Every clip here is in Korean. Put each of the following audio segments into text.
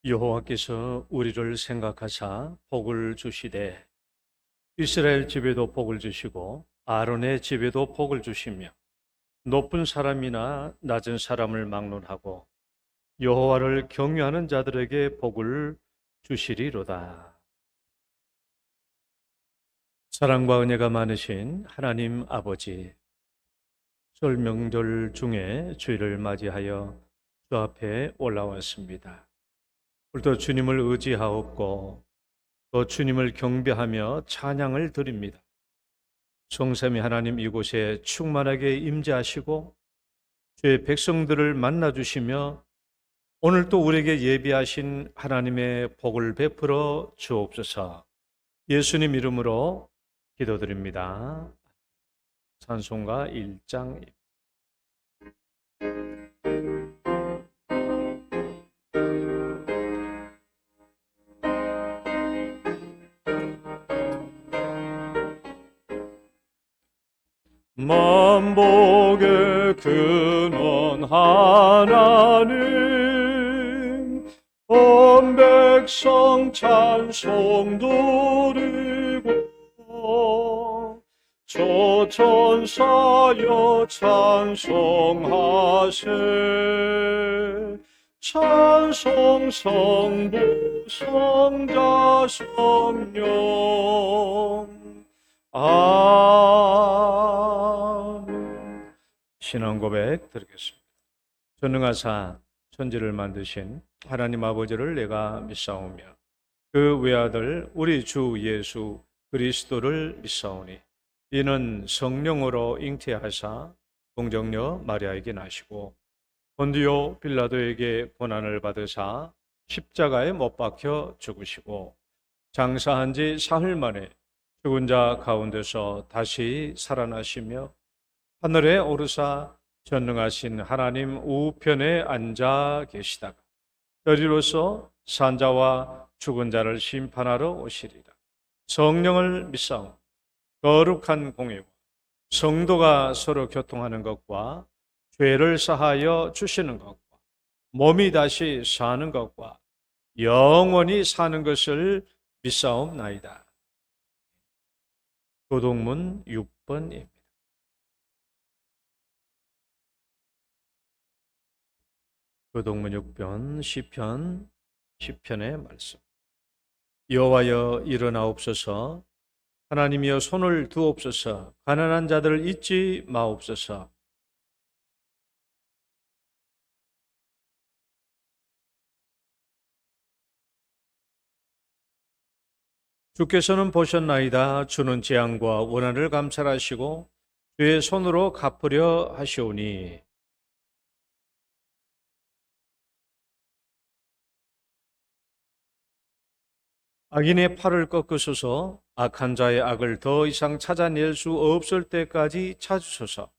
여호와께서 우리를 생각하사 복을 주시되 이스라엘 집에도 복을 주시고 아론의 집에도 복을 주시며 높은 사람이나 낮은 사람을 막론하고 여호와를 경외하는 자들에게 복을 주시리로다. 사랑과 은혜가 많으신 하나님 아버지, 설 명절 중에 주일을 맞이하여 주 앞에 올라왔습니다. 오늘도 주님을 의지하옵고 또 주님을 경배하며 찬양을 드립니다. 성삼위 하나님 이곳에 충만하게 임재하시고 주의 백성들을 만나주시며 오늘 또 우리에게 예비하신 하나님의 복을 베풀어 주옵소서. 예수님 이름으로 기도드립니다. 찬송가 1장. 만복의 근원 하나님, 온 백성 찬송 드리고 조천사여 찬송하세. 찬송 성부 성자 성령. 신앙 고백 드리겠습니다. 전능하사 천지를 만드신 하나님 아버지를 내가 믿사오며 그 외아들 우리 주 예수 그리스도를 믿사오니 이는 성령으로 잉태하사 동정녀 마리아에게 나시고 본디오 빌라도에게 고난을 받으사 십자가에 못 박혀 죽으시고 장사한 지 사흘 만에 죽은 자 가운데서 다시 살아나시며 하늘에 오르사 전능하신 하나님 우편에 앉아 계시다가 저리로서 산자와 죽은 자를 심판하러 오시리라. 성령을 믿사오니 거룩한 공예와 성도가 서로 교통하는 것과 죄를 사하여 주시는 것과 몸이 다시 사는 것과 영원히 사는 것을 믿사옵나이다. 교동문 6번입니다. 교동문 6번 시편의 말씀. 여호와여 일어나옵소서, 하나님이여 손을 두옵소서, 가난한 자들을 잊지 마옵소서. 주께서는 보셨나이다. 주는 재앙과 원한을 감찰하시고 주의 손으로 갚으려 하시오니 악인의 팔을 꺾으소서, 악한 자의 악을 더 이상 찾아낼 수 없을 때까지 찾으소서.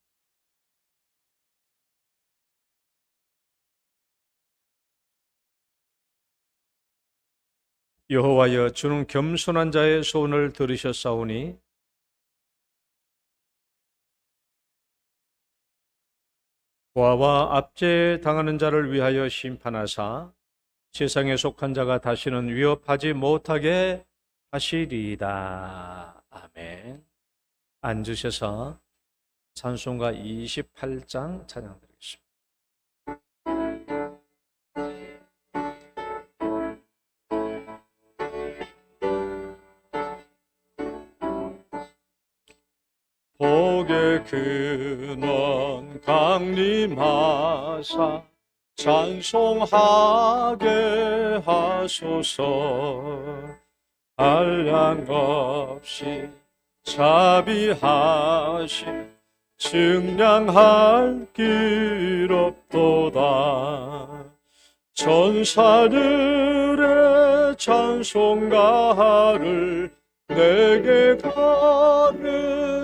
여호와여 주는 겸손한 자의 소원을 들으셨사오니 고아와 압제 당하는 자를 위하여 심판하사 세상에 속한 자가 다시는 위협하지 못하게 하시리이다. 아멘. 앉으셔서 찬송가 28장 찬양드리겠습니다. 복의 근원 강림하사 찬송하게 하소서. 한량 없이 자비하심 증량할 길 없도다. 천사들의 찬송가를 내게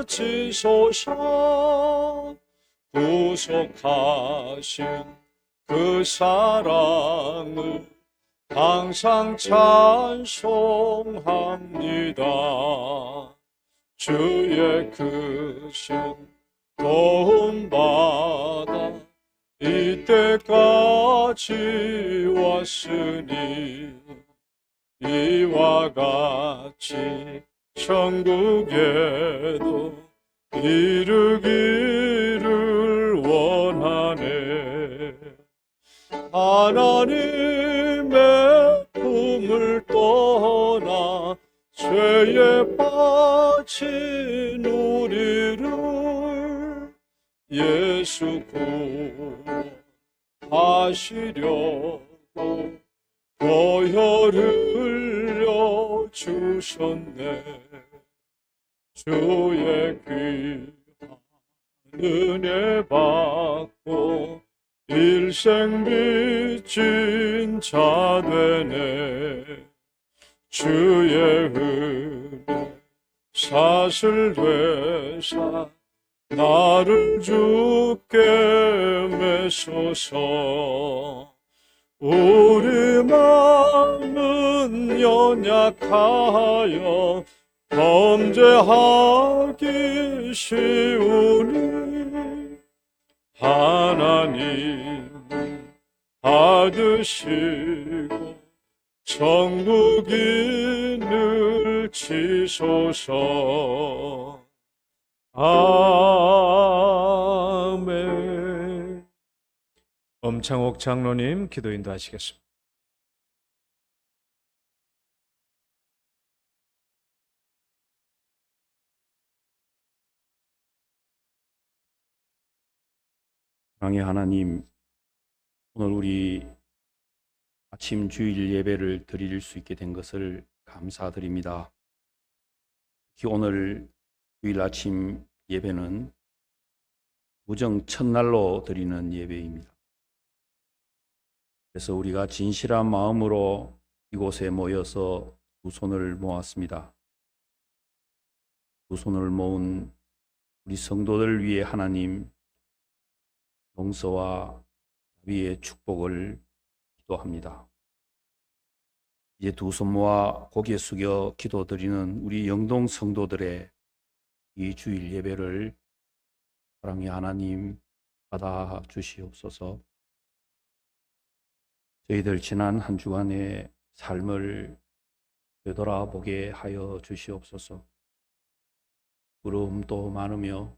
가르치소서. 구속하신 그 사랑을 항상 찬송합니다. 주의 크신 도움 받아 이때까지 왔으니 이와 같이 천국에도 이르기를 원하네. 하나님의 품을 떠나 죄에 빠진 우리를 예수 구하시려고 보혈 흘려 주셨네. 주의 귀한 은혜 받고 일생 빚진 자 되네. 주의 은혜 사슬 되사 나를 주께 메소서. 우리 마음은 연약하여 범죄하기 쉬우니 하나님 받으시고 천국인을 치소서. 아멘. 엄창옥 장로님 기도 인도하시겠습니다. 사랑의 하나님, 오늘 우리 아침 주일 예배를 드릴 수 있게 된 것을 감사드립니다. 특히 오늘 주일 아침 예배는 무정 첫날로 드리는 예배입니다. 그래서 우리가 진실한 마음으로 이곳에 모여서 두 손을 모았습니다. 두 손을 모은 우리 성도들 위해 하나님 용서와 자비의 축복을 기도합니다. 이제 두 손 모아 고개 숙여 기도드리는 우리 영동 성도들의 이 주일 예배를 사랑의 하나님 받아 주시옵소서. 저희들 지난 한 주간의 삶을 되돌아보게 하여 주시옵소서. 부러움도 많으며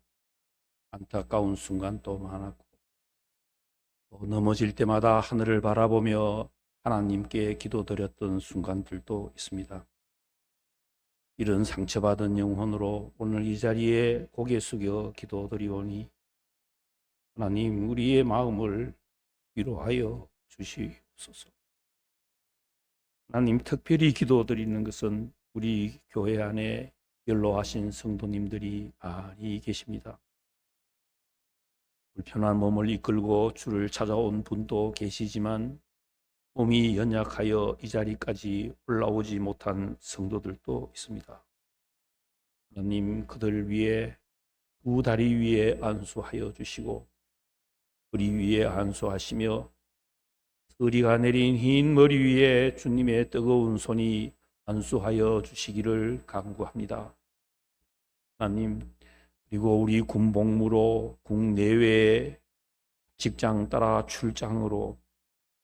안타까운 순간도 많았고, 또 넘어질 때마다 하늘을 바라보며 하나님께 기도드렸던 순간들도 있습니다. 이런 상처받은 영혼으로 오늘 이 자리에 고개 숙여 기도드리오니 하나님, 우리의 마음을 위로하여 주시옵소서. 하나님, 특별히 기도드리는 것은 우리 교회 안에 연로하신 성도님들이 많이 계십니다. 불편한 몸을 이끌고 주를 찾아온 분도 계시지만 몸이 연약하여 이 자리까지 올라오지 못한 성도들도 있습니다. 하나님, 그들 위에 두 다리 위에 안수하여 주시고 머리 위에 안수하시며 서리가 내린 흰 머리 위에 주님의 뜨거운 손이 안수하여 주시기를 간구합니다. 하나님, 그리고 우리 군복무로 국내외 직장 따라 출장으로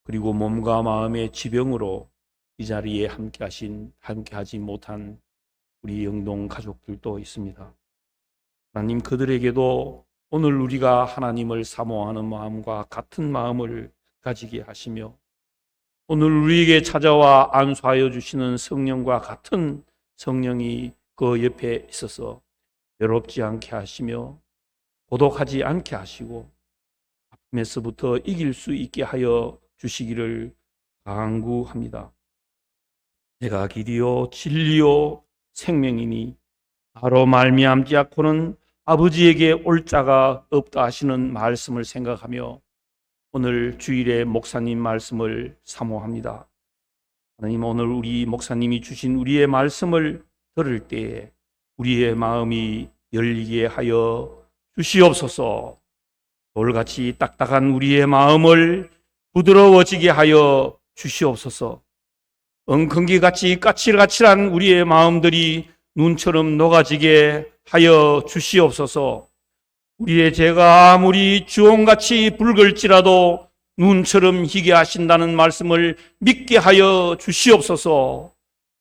그리고 몸과 마음의 지병으로 이 자리에 함께하지 못한 우리 영동 가족들도 있습니다. 하나님, 그들에게도 오늘 우리가 하나님을 사모하는 마음과 같은 마음을 가지게 하시며 오늘 우리에게 찾아와 안수하여 주시는 성령과 같은 성령이 그 옆에 있어서 외롭지 않게 하시며 고독하지 않게 하시고 아픔에서부터 이길 수 있게 하여 주시기를 간구합니다. 내가 길이요 진리요 생명이니 나로 말미암지 않고는 아버지에게 올 자가 없다 하시는 말씀을 생각하며 오늘 주일에 목사님 말씀을 사모합니다. 하나님, 오늘 우리 목사님이 주신 우리의 말씀을 들을 때에 우리의 마음이 열리게 하여 주시옵소서. 돌같이 딱딱한 우리의 마음을 부드러워지게 하여 주시옵소서. 엉겅기같이 까칠까칠한 우리의 마음들이 눈처럼 녹아지게 하여 주시옵소서. 우리의 죄가 아무리 주홍같이 붉을지라도 눈처럼 희게 하신다는 말씀을 믿게 하여 주시옵소서.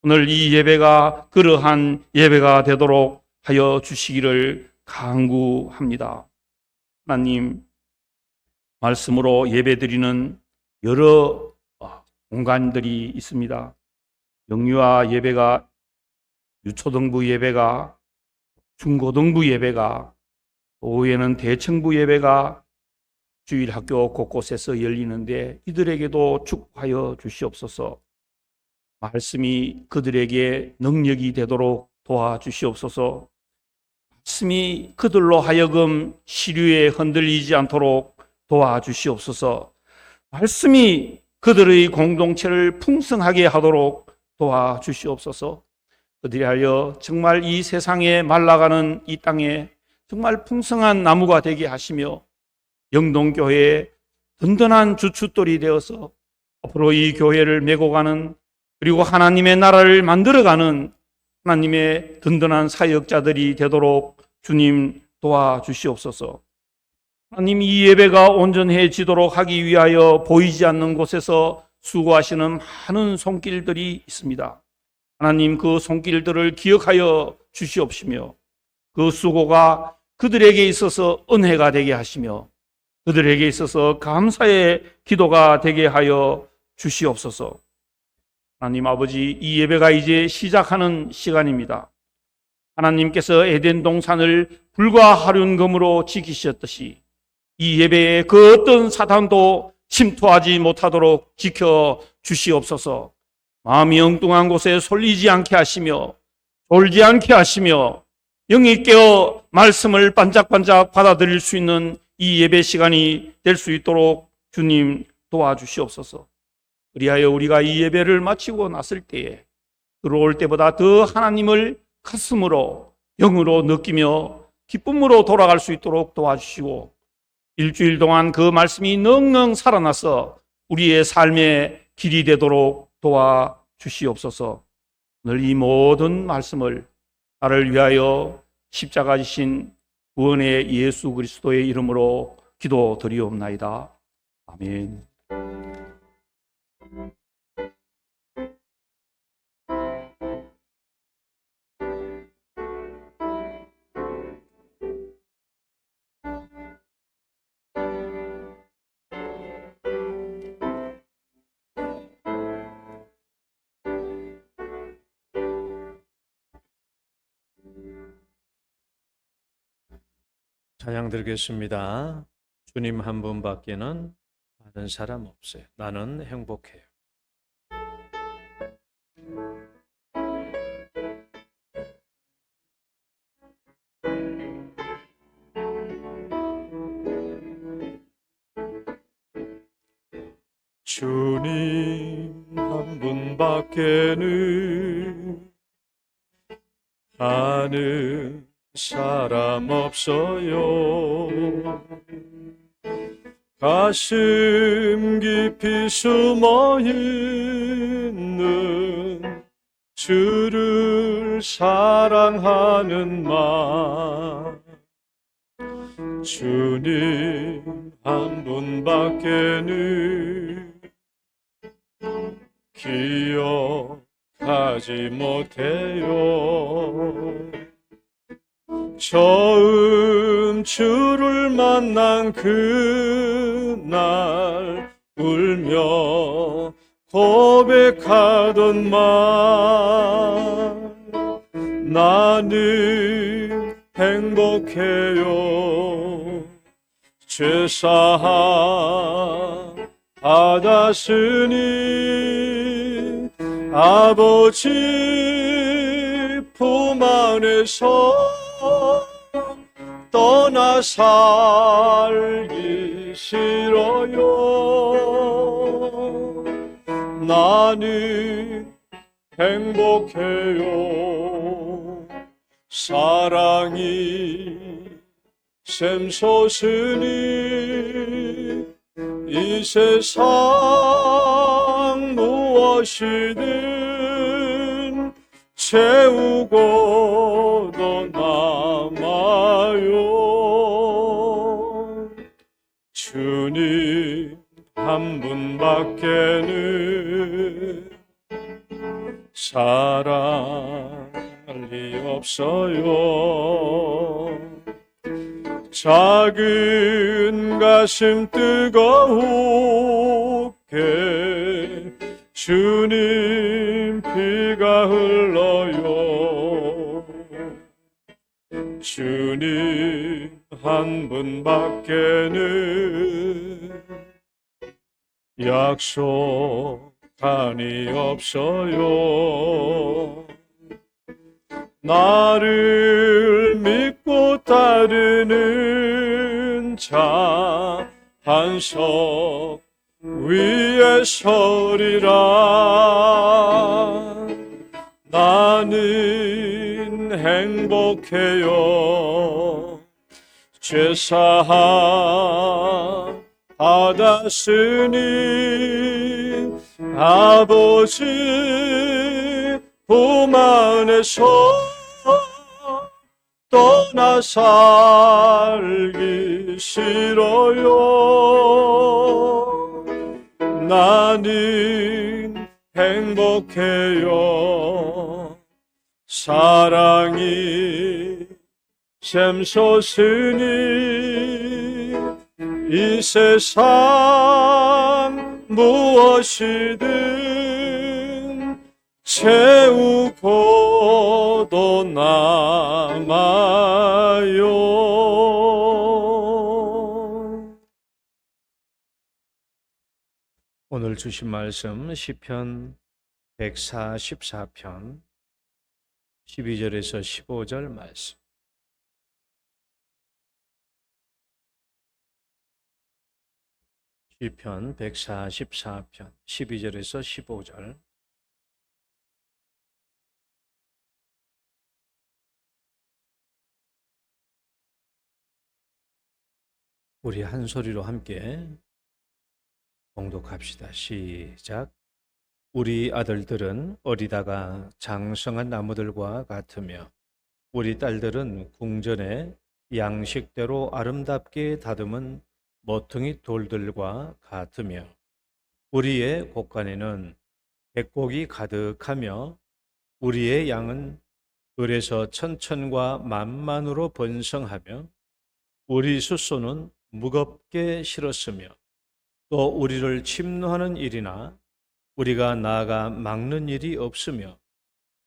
오늘 이 예배가 그러한 예배가 되도록 하여 주시기를 간구합니다. 하나님, 말씀으로 예배드리는 여러 공간들이 있습니다. 영유아 예배가, 유초등부 예배가, 중고등부 예배가, 오후에는 대청부 예배가 주일학교 곳곳에서 열리는데 이들에게도 축복하여 주시옵소서. 말씀이 그들에게 능력이 되도록 도와주시옵소서. 말씀이 그들로 하여금 시류에 흔들리지 않도록 도와주시옵소서. 말씀이 그들의 공동체를 풍성하게 하도록 도와주시옵소서. 그들이 하여 정말 이 세상에 말라가는 이 땅에 정말 풍성한 나무가 되게 하시며 영동교회의 든든한 주춧돌이 되어서 앞으로 이 교회를 메고 가는, 그리고 하나님의 나라를 만들어가는 하나님의 든든한 사역자들이 되도록 주님 도와주시옵소서. 하나님, 이 예배가 온전해지도록 하기 위하여 보이지 않는 곳에서 수고하시는 많은 손길들이 있습니다. 하나님, 그 손길들을 기억하여 주시옵시며 그 수고가 그들에게 있어서 은혜가 되게 하시며 그들에게 있어서 감사의 기도가 되게 하여 주시옵소서. 하나님 아버지, 이 예배가 이제 시작하는 시간입니다. 하나님께서 에덴 동산을 불과 하륜금으로 지키셨듯이 이 예배에 그 어떤 사탄도 침투하지 못하도록 지켜 주시옵소서. 마음이 엉뚱한 곳에 쏠리지 않게 하시며 졸지 않게 하시며 영이 깨어 말씀을 반짝반짝 받아들일 수 있는 이 예배 시간이 될 수 있도록 주님 도와주시옵소서. 그리하여 우리가 이 예배를 마치고 났을 때에 들어올 때보다 더 하나님을 가슴으로 영으로 느끼며 기쁨으로 돌아갈 수 있도록 도와주시고 일주일 동안 그 말씀이 능능 살아나서 우리의 삶의 길이 되도록 도와주시옵소서. 오늘 이 모든 말씀을 나를 위하여 십자가 지신 구원의 예수 그리스도의 이름으로 기도드리옵나이다. 아멘. 찬양 드리겠습니다. 주님 한 분밖에는 아는 사람 없어요. 나는 행복해요. 주님 한 분밖에는 아는 사람 없어요. 가슴 깊이 숨어 있는 주를 사랑하는 마음, 주님 한 분밖에는 기억하지 못해요. 처음 주를 만난 그날 울며 고백하던 말, 나는 행복해요. 죄사함 받았으니 아버지 품 안에서 떠나 살기 싫어요. 나는 행복해요. 사랑이 샘솟으니 이 세상 무엇이든 채우고도 남아요. 주님 한 분밖에는 사랑할 리 없어요. 작은 가슴 뜨거우게 주님 피가 흘러요. 주님 한 분밖에는 약속한이 없어요. 나를 믿고 따르는 자 반석 위에 서리라. 나는 행복해요. 죄사함 받았으니 아버지 품 안에서 떠나 살기 싫어요. 나는 행복해요. 사랑이 샘솟으니 이 세상 무엇이든 채우고도 남아요. 오늘 주신 말씀 시편 144편 12절에서 15절 말씀. 시편 144편 12절에서 15절. 우리 한 소리로 함께 봉독합시다. 시작. 우리 아들들은 어리다가 장성한 나무들과 같으며 우리 딸들은 궁전에 양식대로 아름답게 다듬은 모퉁이 돌들과 같으며 우리의 곳간에는 백곡이 가득하며 우리의 양은 들에서 천천과 만만으로 번성하며 우리 숫소는 무겁게 실었으며 또 우리를 침노하는 일이나 우리가 나아가 막는 일이 없으며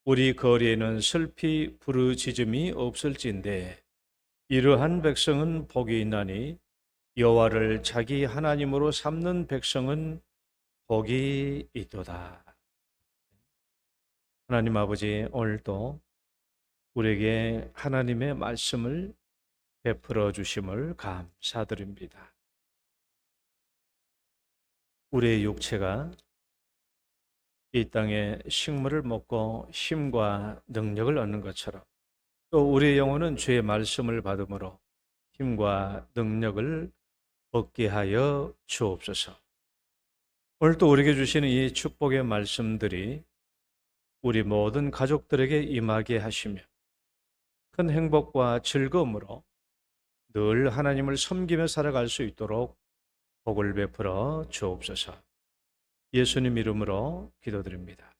우리 거리에는 슬피 부르짖음이 없을진데 이러한 백성은 복이 있나니 여호와를 자기 하나님으로 삼는 백성은 복이 있도다. 하나님 아버지, 오늘도 우리에게 하나님의 말씀을 베풀어 주심을 감사드립니다. 우리의 육체가 이 땅에 식물을 먹고 힘과 능력을 얻는 것처럼 또 우리의 영혼은 주의 말씀을 받음으로 힘과 능력을 얻게 하여 주옵소서. 오늘 또 우리에게 주시는 이 축복의 말씀들이 우리 모든 가족들에게 임하게 하시며 큰 행복과 즐거움으로 늘 하나님을 섬기며 살아갈 수 있도록 복을 베풀어 주옵소서. 예수님 이름으로 기도드립니다.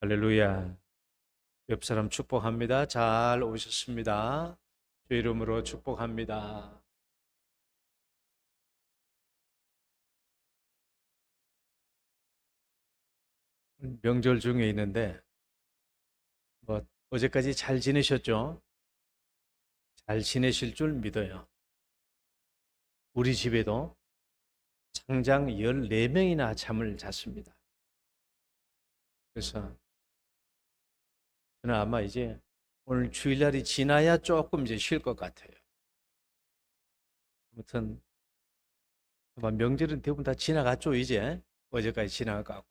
할렐루야. 옆 사람 축복합니다. 잘 오셨습니다. 주 이름으로 축복합니다. 명절 중에 있는데 어제까지 잘 지내셨죠? 잘 지내실 줄 믿어요. 우리 집에도 장장 14명이나 잠을 잤습니다. 그래서 저는 아마 이제 오늘 주일날이 지나야 조금 이제 쉴 것 같아요. 아무튼 아마 명절은 대부분 다 지나갔죠, 이제. 어제까지 지나갔고.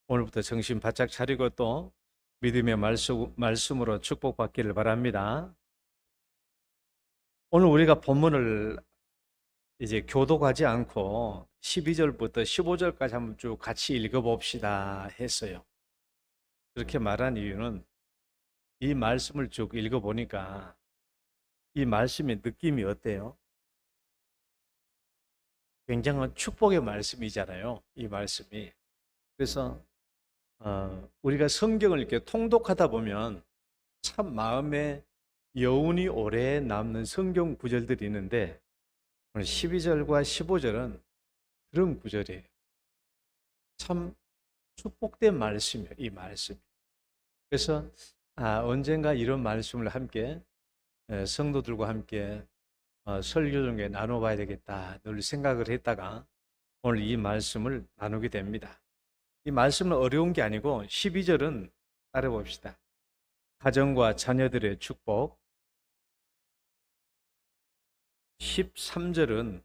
오늘부터 정신 바짝 차리고 또 믿음의 말씀으로 축복받기를 바랍니다. 오늘 우리가 본문을 이제 교독하지 않고 12절부터 15절까지 한번 쭉 같이 읽어봅시다 했어요. 그렇게 말한 이유는 이 말씀을 쭉 읽어보니까 이 말씀의 느낌이 어때요? 굉장한 축복의 말씀이잖아요, 이 말씀이. 그래서 우리가 성경을 이렇게 통독하다 보면 참 마음에 여운이 오래 남는 성경 구절들이 있는데 오늘 12절과 15절은 그런 구절이에요. 참 축복된 말씀이에요, 이 말씀. 그래서 언젠가 이런 말씀을 함께 성도들과 함께 설교 중에 나눠봐야 되겠다 늘 생각을 했다가 오늘 이 말씀을 나누게 됩니다. 이 말씀은 어려운 게 아니고 12절은 따라봅시다. 가정과 자녀들의 축복, 13절은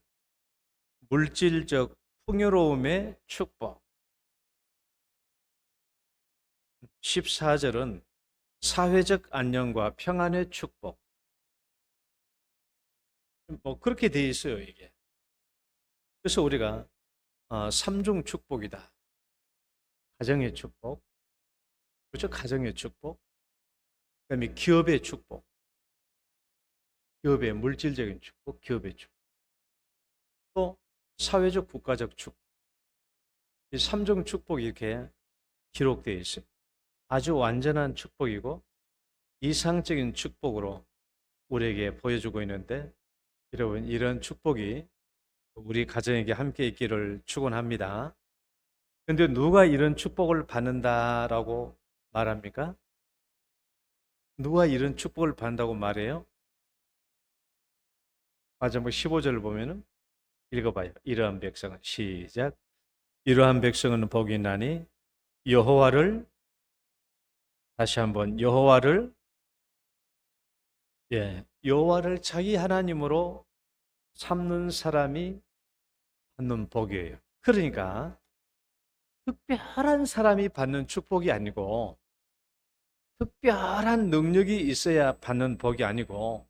물질적 풍요로움의 축복, 14절은 사회적 안녕과 평안의 축복. 그렇게 돼 있어요, 이게. 그래서 우리가 삼중 축복이다. 가정의 축복, 그렇죠? 가정의 축복, 그다음에 기업의 축복, 기업의 물질적인 축복, 기업의 축복, 또 사회적 국가적 축복. 이 삼중 축복이 이렇게 기록되어 있습니다. 아주 완전한 축복이고 이상적인 축복으로 우리에게 보여주고 있는데 여러분 이런 축복이 우리 가정에게 함께 있기를 축원합니다. 그런데 누가 이런 축복을 받는다라고 말합니까? 누가 이런 축복을 받는다고 말해요? 마지막 15절을 보면은 읽어봐요. 이러한 백성은 시작. 이러한 백성은 복이 있나니 여호와를 다시 한번 여호와를 자기 하나님으로 삼는 사람이 받는 복이에요. 그러니까 특별한 사람이 받는 축복이 아니고 특별한 능력이 있어야 받는 복이 아니고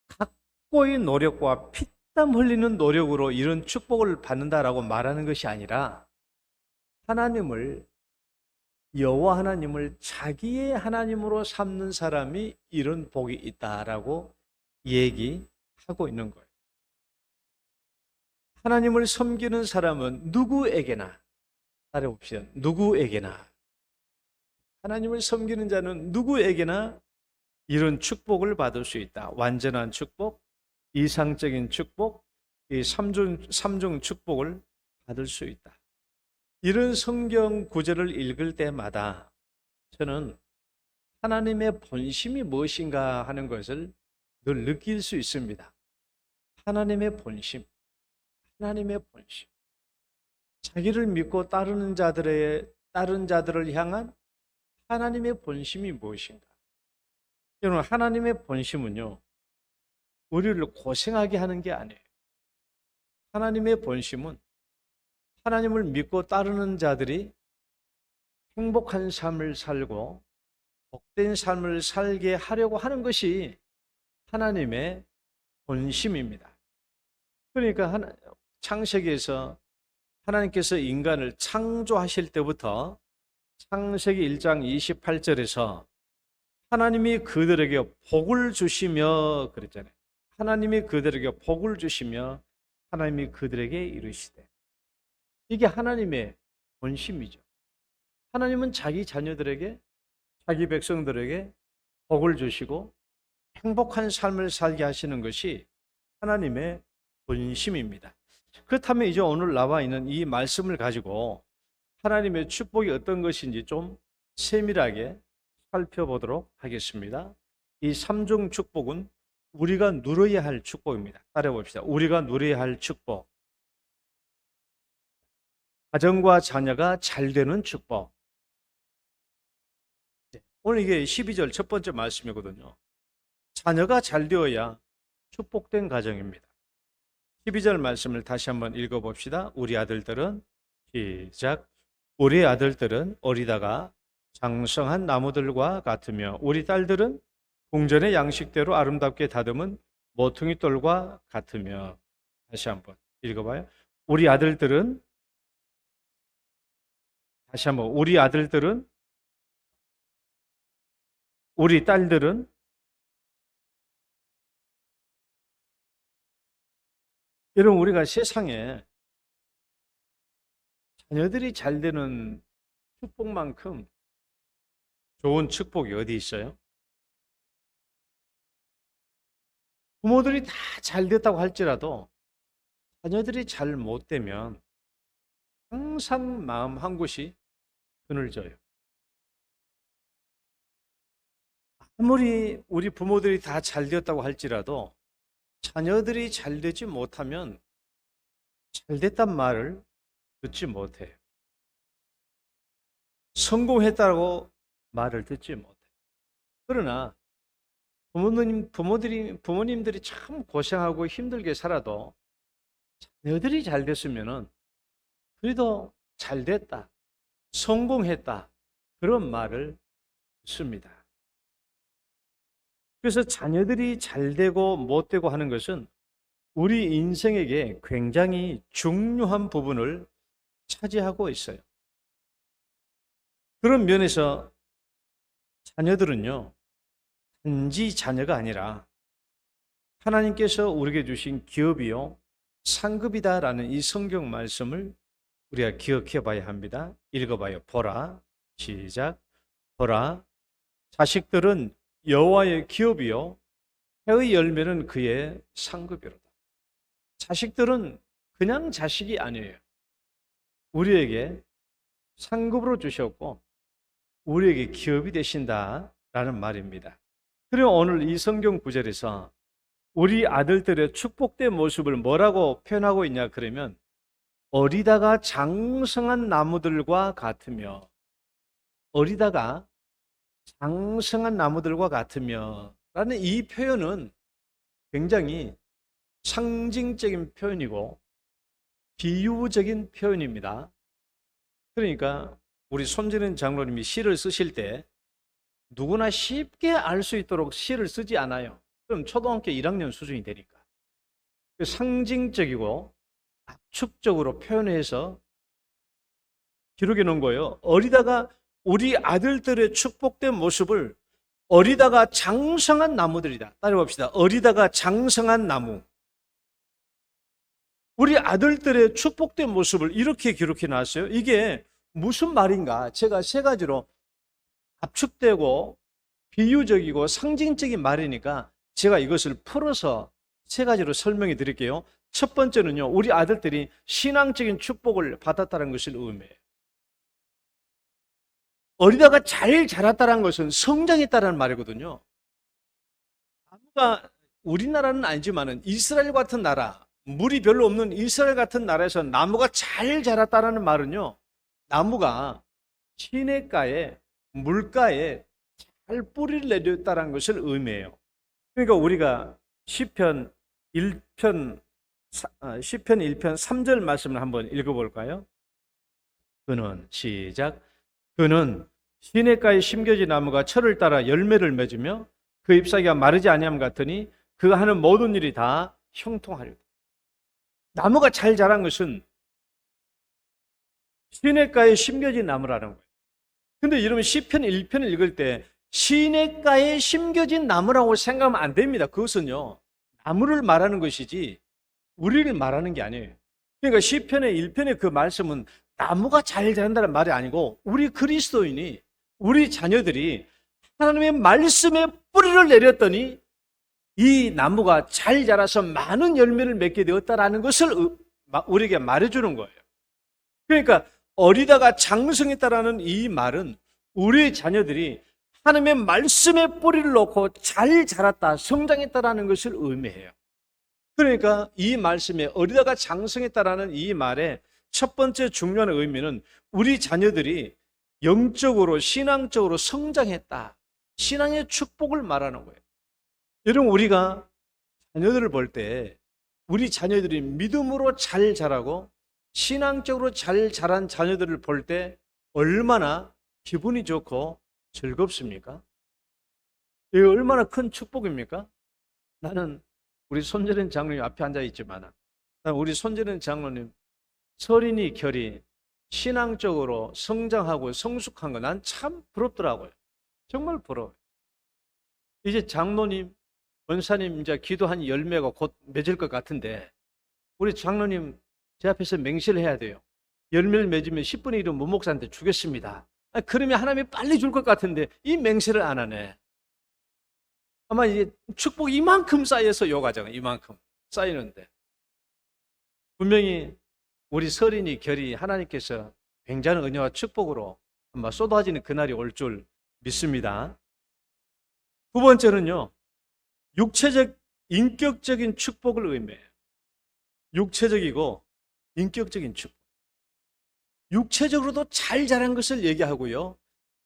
각고의 노력과 피땀 흘리는 노력으로 이런 축복을 받는다라고 말하는 것이 아니라 여호와 하나님을 자기의 하나님으로 삼는 사람이 이런 복이 있다라고 얘기하고 있는 거예요. 하나님을 섬기는 사람은 누구에게나, 따라봅시다. 누구에게나. 하나님을 섬기는 자는 누구에게나 이런 축복을 받을 수 있다. 완전한 축복, 이상적인 축복, 이 삼중 축복을 받을 수 있다. 이런 성경 구절을 읽을 때마다 저는 하나님의 본심이 무엇인가 하는 것을 늘 느낄 수 있습니다. 하나님의 본심, 하나님의 본심. 자기를 믿고 따르는 다른 자들을 향한 하나님의 본심이 무엇인가? 여러분, 하나님의 본심은요, 우리를 고생하게 하는 게 아니에요. 하나님의 본심은 하나님을 믿고 따르는 자들이 행복한 삶을 살고 복된 삶을 살게 하려고 하는 것이 하나님의 본심입니다. 그러니까 창세기에서 하나님께서 인간을 창조하실 때부터 창세기 1장 28절에서 하나님이 그들에게 복을 주시며 그랬잖아요. 하나님이 그들에게 복을 주시며 하나님이 그들에게 이르시되. 이게 하나님의 본심이죠. 하나님은 자기 자녀들에게, 자기 백성들에게 복을 주시고 행복한 삶을 살게 하시는 것이 하나님의 본심입니다. 그렇다면 이제 오늘 나와 있는 이 말씀을 가지고 하나님의 축복이 어떤 것인지 좀 세밀하게 살펴보도록 하겠습니다. 이 3종 축복은 우리가 누려야 할 축복입니다. 따라해 봅시다. 우리가 누려야 할 축복. 가정과 자녀가 잘 되는 축복. 오늘 이게 12절 첫 번째 말씀이거든요. 자녀가 잘 되어야 축복된 가정입니다. 12절 말씀을 다시 한번 읽어봅시다. 우리 아들들은 시작. 우리 아들들은 어리다가 장성한 나무들과 같으며 우리 딸들은 궁전의 양식대로 아름답게 다듬은 모퉁이 돌과 같으며. 다시 한번 읽어봐요. 우리 아들들은, 다시 한번, 우리 아들들은, 우리 딸들은 여러분, 우리가 세상에 자녀들이 잘 되는 축복만큼 좋은 축복이 어디 있어요? 부모들이 다 잘 됐다고 할지라도 자녀들이 잘 못 되면 항상 마음 한 곳이 그늘져요. 아무리 우리 부모들이 다 잘 되었다고 할지라도 자녀들이 잘 되지 못하면 잘 됐단 말을 듣지 못해요. 성공했다고 말을 듣지 못해요. 그러나 부모님들이 참 고생하고 힘들게 살아도 자녀들이 잘 됐으면은 그래도 잘 됐다, 성공했다, 그런 말을 듣습니다. 그래서 자녀들이 잘 되고 못 되고 하는 것은 우리 인생에게 굉장히 중요한 부분을 차지하고 있어요. 그런 면에서 자녀들은요, 단지 자녀가 아니라 하나님께서 우리에게 주신 기업이요, 상급이다라는 이 성경 말씀을 우리가 기억해 봐야 합니다. 읽어봐요. 보라. 시작. 보라. 자식들은 여호와의 기업이요, 해의 열매는 그의 상급이로다. 자식들은 그냥 자식이 아니에요. 우리에게 상급으로 주셨고 우리에게 기업이 되신다라는 말입니다. 그리고 오늘 이 성경 구절에서 우리 아들들의 축복된 모습을 뭐라고 표현하고 있냐 그러면 어리다가 장성한 나무들과 같으며, 어리다가 장성한 나무들과 같으며 라는 이 표현은 굉장히 상징적인 표현이고 비유적인 표현입니다. 그러니까 우리 손재는 장로님이 시를 쓰실 때 누구나 쉽게 알 수 있도록 시를 쓰지 않아요. 그럼 초등학교 1학년 수준이 되니까. 상징적이고 압축적으로 표현해서 기록해 놓은 거예요. 어리다가 우리 아들들의 축복된 모습을 어리다가 장성한 나무들이다. 따라해 봅시다. 어리다가 장성한 나무. 우리 아들들의 축복된 모습을 이렇게 기록해 놨어요. 이게 무슨 말인가? 제가 세 가지로 압축되고 비유적이고 상징적인 말이니까 제가 이것을 풀어서 세 가지로 설명해 드릴게요. 첫 번째는요, 우리 아들들이 신앙적인 축복을 받았다는 것을 의미해요. 어리다가 잘 자랐다는 것은 성장했다는 말이거든요. 나무가 우리나라는 아니지만은 이스라엘 같은 나라, 물이 별로 없는 이스라엘 같은 나라에서 나무가 잘 자랐다는 말은요, 나무가 시냇가에, 물가에 잘 뿌리를 내렸다는 것을 의미해요. 그러니까 우리가 시편 1편 3절 말씀을 한번 읽어볼까요? 그는 시작. 그는 시냇가에 심겨진 나무가 철을 따라 열매를 맺으며 그 잎사귀가 마르지 아니함 같으니 그가 하는 모든 일이 다 형통하리로다. 나무가 잘 자란 것은 시냇가에 심겨진 나무라는 거예요. 근데 여러분 시편 1편을 읽을 때 시냇가에 심겨진 나무라고 생각하면 안 됩니다. 그것은요, 나무를 말하는 것이지 우리를 말하는 게 아니에요. 그러니까 시편의 1편의 그 말씀은 나무가 잘 자란다는 말이 아니고 우리 그리스도인이, 우리 자녀들이 하나님의 말씀에 뿌리를 내렸더니 이 나무가 잘 자라서 많은 열매를 맺게 되었다라는 것을 우리에게 말해주는 거예요. 그러니까 어리다가 장성했다라는 이 말은 우리 자녀들이 하나님의 말씀에 뿌리를 놓고 잘 자랐다, 성장했다라는 것을 의미해요. 그러니까 이 말씀에 어리다가 장성했다라는 이 말의 첫 번째 중요한 의미는 우리 자녀들이 영적으로, 신앙적으로 성장했다, 신앙의 축복을 말하는 거예요. 여러분, 우리가 자녀들을 볼 때 우리 자녀들이 믿음으로 잘 자라고 신앙적으로 잘 자란 자녀들을 볼 때 얼마나 기분이 좋고 즐겁습니까? 이게 얼마나 큰 축복입니까? 나는 우리 손재련 장로님 앞에 앉아 있지만 우리 손재련 장로님 서린이 결이 신앙적으로 성장하고 성숙한 거 난 참 부럽더라고요. 정말 부러워요. 이제 장로님, 원사님 이제 기도한 열매가 곧 맺을 것 같은데 우리 장로님 제 앞에서 맹세를 해야 돼요. 열매를 맺으면 10분의 1은 문목사한테 주겠습니다. 그러면 하나님이 빨리 줄 것 같은데 이 맹세를 안 하네. 아마 이제 축복이 이만큼 쌓여서 요가잖아요. 이만큼 쌓이는데 분명히 우리 서린이 결이 하나님께서 굉장한 은혜와 축복으로 아마 쏟아지는 그날이 올 줄 믿습니다. 두 번째는요, 육체적, 인격적인 축복을 의미해요. 육체적이고 인격적인 축복. 육체적으로도 잘 자란 것을 얘기하고요,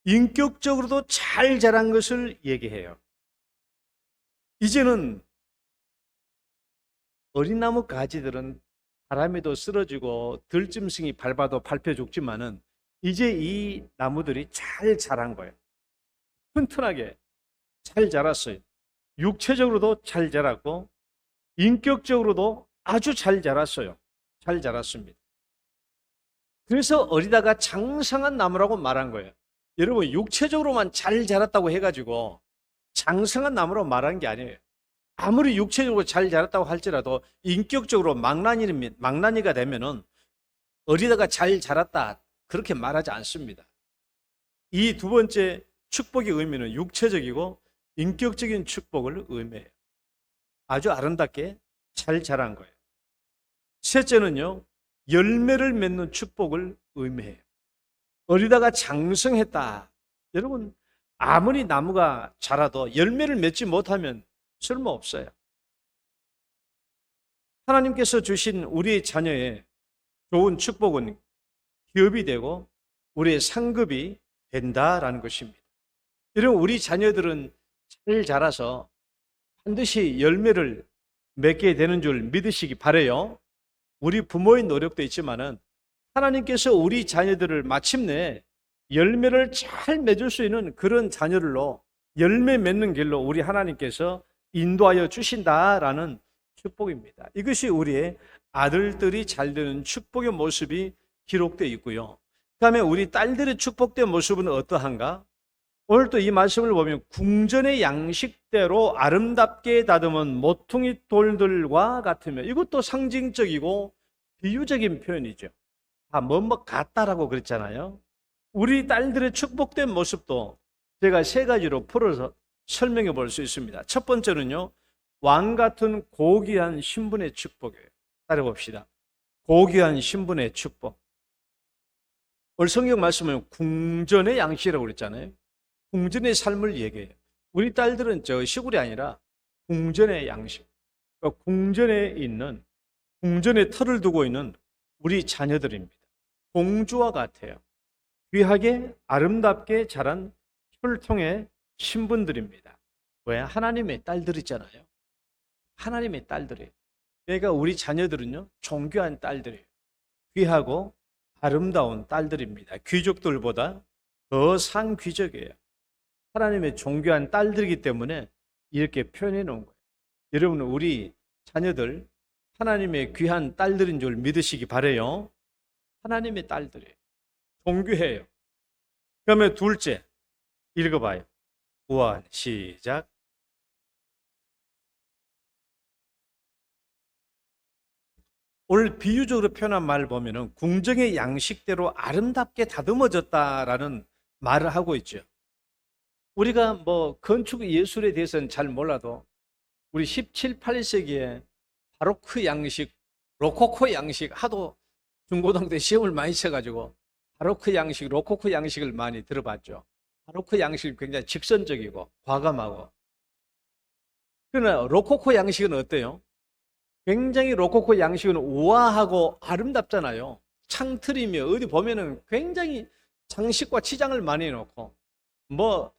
인격적으로도 잘 자란 것을 얘기해요. 이제는 어린 나무 가지들은 바람에도 쓰러지고 들짐승이 밟아도 밟혀 죽지만은 이제 이 나무들이 잘 자란 거예요. 튼튼하게 잘 자랐어요. 육체적으로도 잘 자랐고 인격적으로도 아주 잘 자랐어요. 잘 자랐습니다. 그래서 어리다가 장성한 나무라고 말한 거예요. 여러분, 육체적으로만 잘 자랐다고 해가지고 장성한 나무라고 말하는 게 아니에요. 아무리 육체적으로 잘 자랐다고 할지라도 인격적으로 망나니가 되면은 어리다가 잘 자랐다 그렇게 말하지 않습니다. 이 두 번째 축복의 의미는 육체적이고 인격적인 축복을 의미해요. 아주 아름답게 잘 자란 거예요. 셋째는요, 열매를 맺는 축복을 의미해요. 어리다가 장성했다. 여러분, 아무리 나무가 자라도 열매를 맺지 못하면 쓸모없어요. 하나님께서 주신 우리 자녀의 좋은 축복은 기업이 되고 우리의 상급이 된다라는 것입니다. 여러분, 우리 자녀들은 잘 자라서 반드시 열매를 맺게 되는 줄 믿으시기 바라요. 우리 부모의 노력도 있지만은 하나님께서 우리 자녀들을 마침내 열매를 잘 맺을 수 있는 그런 자녀들로 열매 맺는 길로 우리 하나님께서 인도하여 주신다라는 축복입니다. 이것이 우리의 아들들이 잘 되는 축복의 모습이 기록되어 있고요. 그 다음에 우리 딸들의 축복된 모습은 어떠한가? 오늘 또 이 말씀을 보면 궁전의 양식대로 아름답게 다듬은 모퉁이 돌들과 같으며, 이것도 상징적이고 비유적인 표현이죠. 뭐뭐 같다라고 그랬잖아요. 우리 딸들의 축복된 모습도 제가 세 가지로 풀어서 설명해 볼 수 있습니다. 첫 번째는요, 왕 같은 고귀한 신분의 축복이에요. 따라봅시다. 고귀한 신분의 축복. 오늘 성경 말씀은 궁전의 양식이라고 그랬잖아요. 궁전의 삶을 얘기해요. 우리 딸들은 저 시골이 아니라 궁전의 양식, 그러니까 궁전에 털을 두고 있는 우리 자녀들입니다. 공주와 같아요. 귀하게 아름답게 자란 혈통의 신분들입니다. 왜? 하나님의 딸들이잖아요. 하나님의 딸들이에요. 그러니까 우리 자녀들은요, 존귀한 딸들이에요. 귀하고 아름다운 딸들입니다. 귀족들보다 더 상귀족이에요. 하나님의 존귀한 딸들이기 때문에 이렇게 표현해 놓은 거예요. 여러분, 우리 자녀들 하나님의 귀한 딸들인 줄 믿으시기 바라요. 하나님의 딸들이에요. 존귀해요. 그러면 둘째, 읽어봐요. 우한, 시작. 오늘 비유적으로 표현한 말을 보면은 궁정의 양식대로 아름답게 다듬어졌다라는 말을 하고 있죠. 우리가 뭐 건축 예술에 대해서는 잘 몰라도 우리 17, 18세기에 바로크 양식, 로코코 양식 하도 중고등학교 때 시험을 많이 쳐가지고 바로크 양식, 로코코 양식을 많이 들어봤죠. 바로크 양식이 굉장히 직선적이고 과감하고. 그러나 로코코 양식은 어때요? 굉장히 로코코 양식은 우아하고 아름답잖아요. 창틀이며 어디 보면은 굉장히 장식과 치장을 많이 해놓고 뭐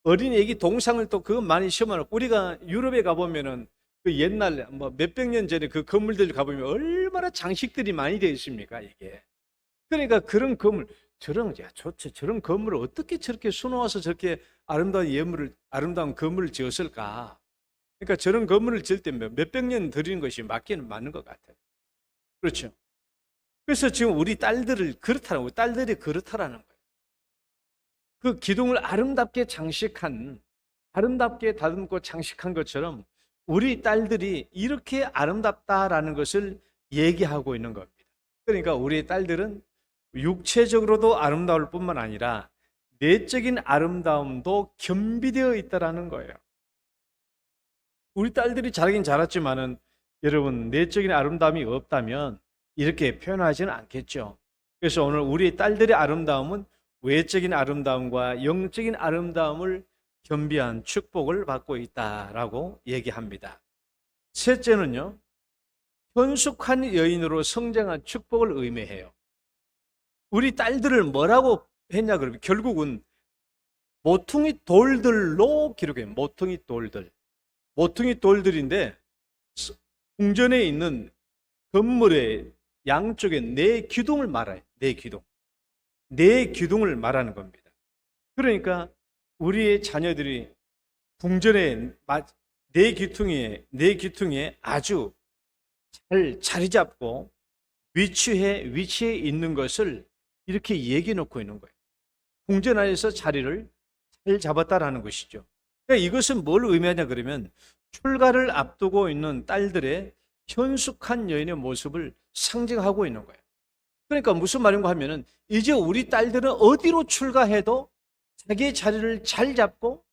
어린 애기 동상을 또 그거 많이 심어놓고 우리가 유럽에 가보면은 그 옛날 뭐 몇백 년 전에 그 건물들 가보면 얼마나 장식들이 많이 되어 있습니까 이게. 그러니까 그런 건물 저런 건물을 어떻게 저렇게 수놓아서 저렇게 아름다운 건물을 지었을까. 그러니까 저런 건물을 지을 때 몇백 년 들이는 것이 맞기는 맞는 것 같아요. 그렇죠. 그래서 지금 우리 딸들이 그렇다는 거예요. 그 기둥을 아름답게 다듬고 장식한 것처럼 우리 딸들이 이렇게 아름답다라는 것을 얘기하고 있는 겁니다. 그러니까 우리 딸들은 육체적으로도 아름다울 뿐만 아니라 내적인 아름다움도 겸비되어 있다라는 거예요. 우리 딸들이 잘하긴 잘했지만은 여러분 내적인 아름다움이 없다면 이렇게 표현하지는 않겠죠. 그래서 오늘 우리 딸들의 아름다움은 외적인 아름다움과 영적인 아름다움을 겸비한 축복을 받고 있다라고 얘기합니다. 셋째는요, 현숙한 여인으로 성장한 축복을 의미해요. 우리 딸들을 뭐라고 했냐 그러면 결국은 모퉁이 돌들로 기록해요. 모퉁이 돌들인데 궁전에 있는 건물의 양쪽에 네 기둥을 말해요. 네 기둥을 말하는 겁니다. 그러니까 우리의 자녀들이 궁전의 네 기둥에 아주 잘 자리 잡고 위치해 있는 것을 이렇게 얘기해 놓고 있는 거예요. 궁전 안에서 자리를 잘 잡았다라는 것이죠. 그러니까 이것은 뭘 의미하냐 그러면 출가를 앞두고 있는 딸들의 현숙한 여인의 모습을 상징하고 있는 거예요. 그러니까 무슨 말인가 하면은 이제 우리 딸들은 어디로 출가해도 자기의 자리를 잘 잡고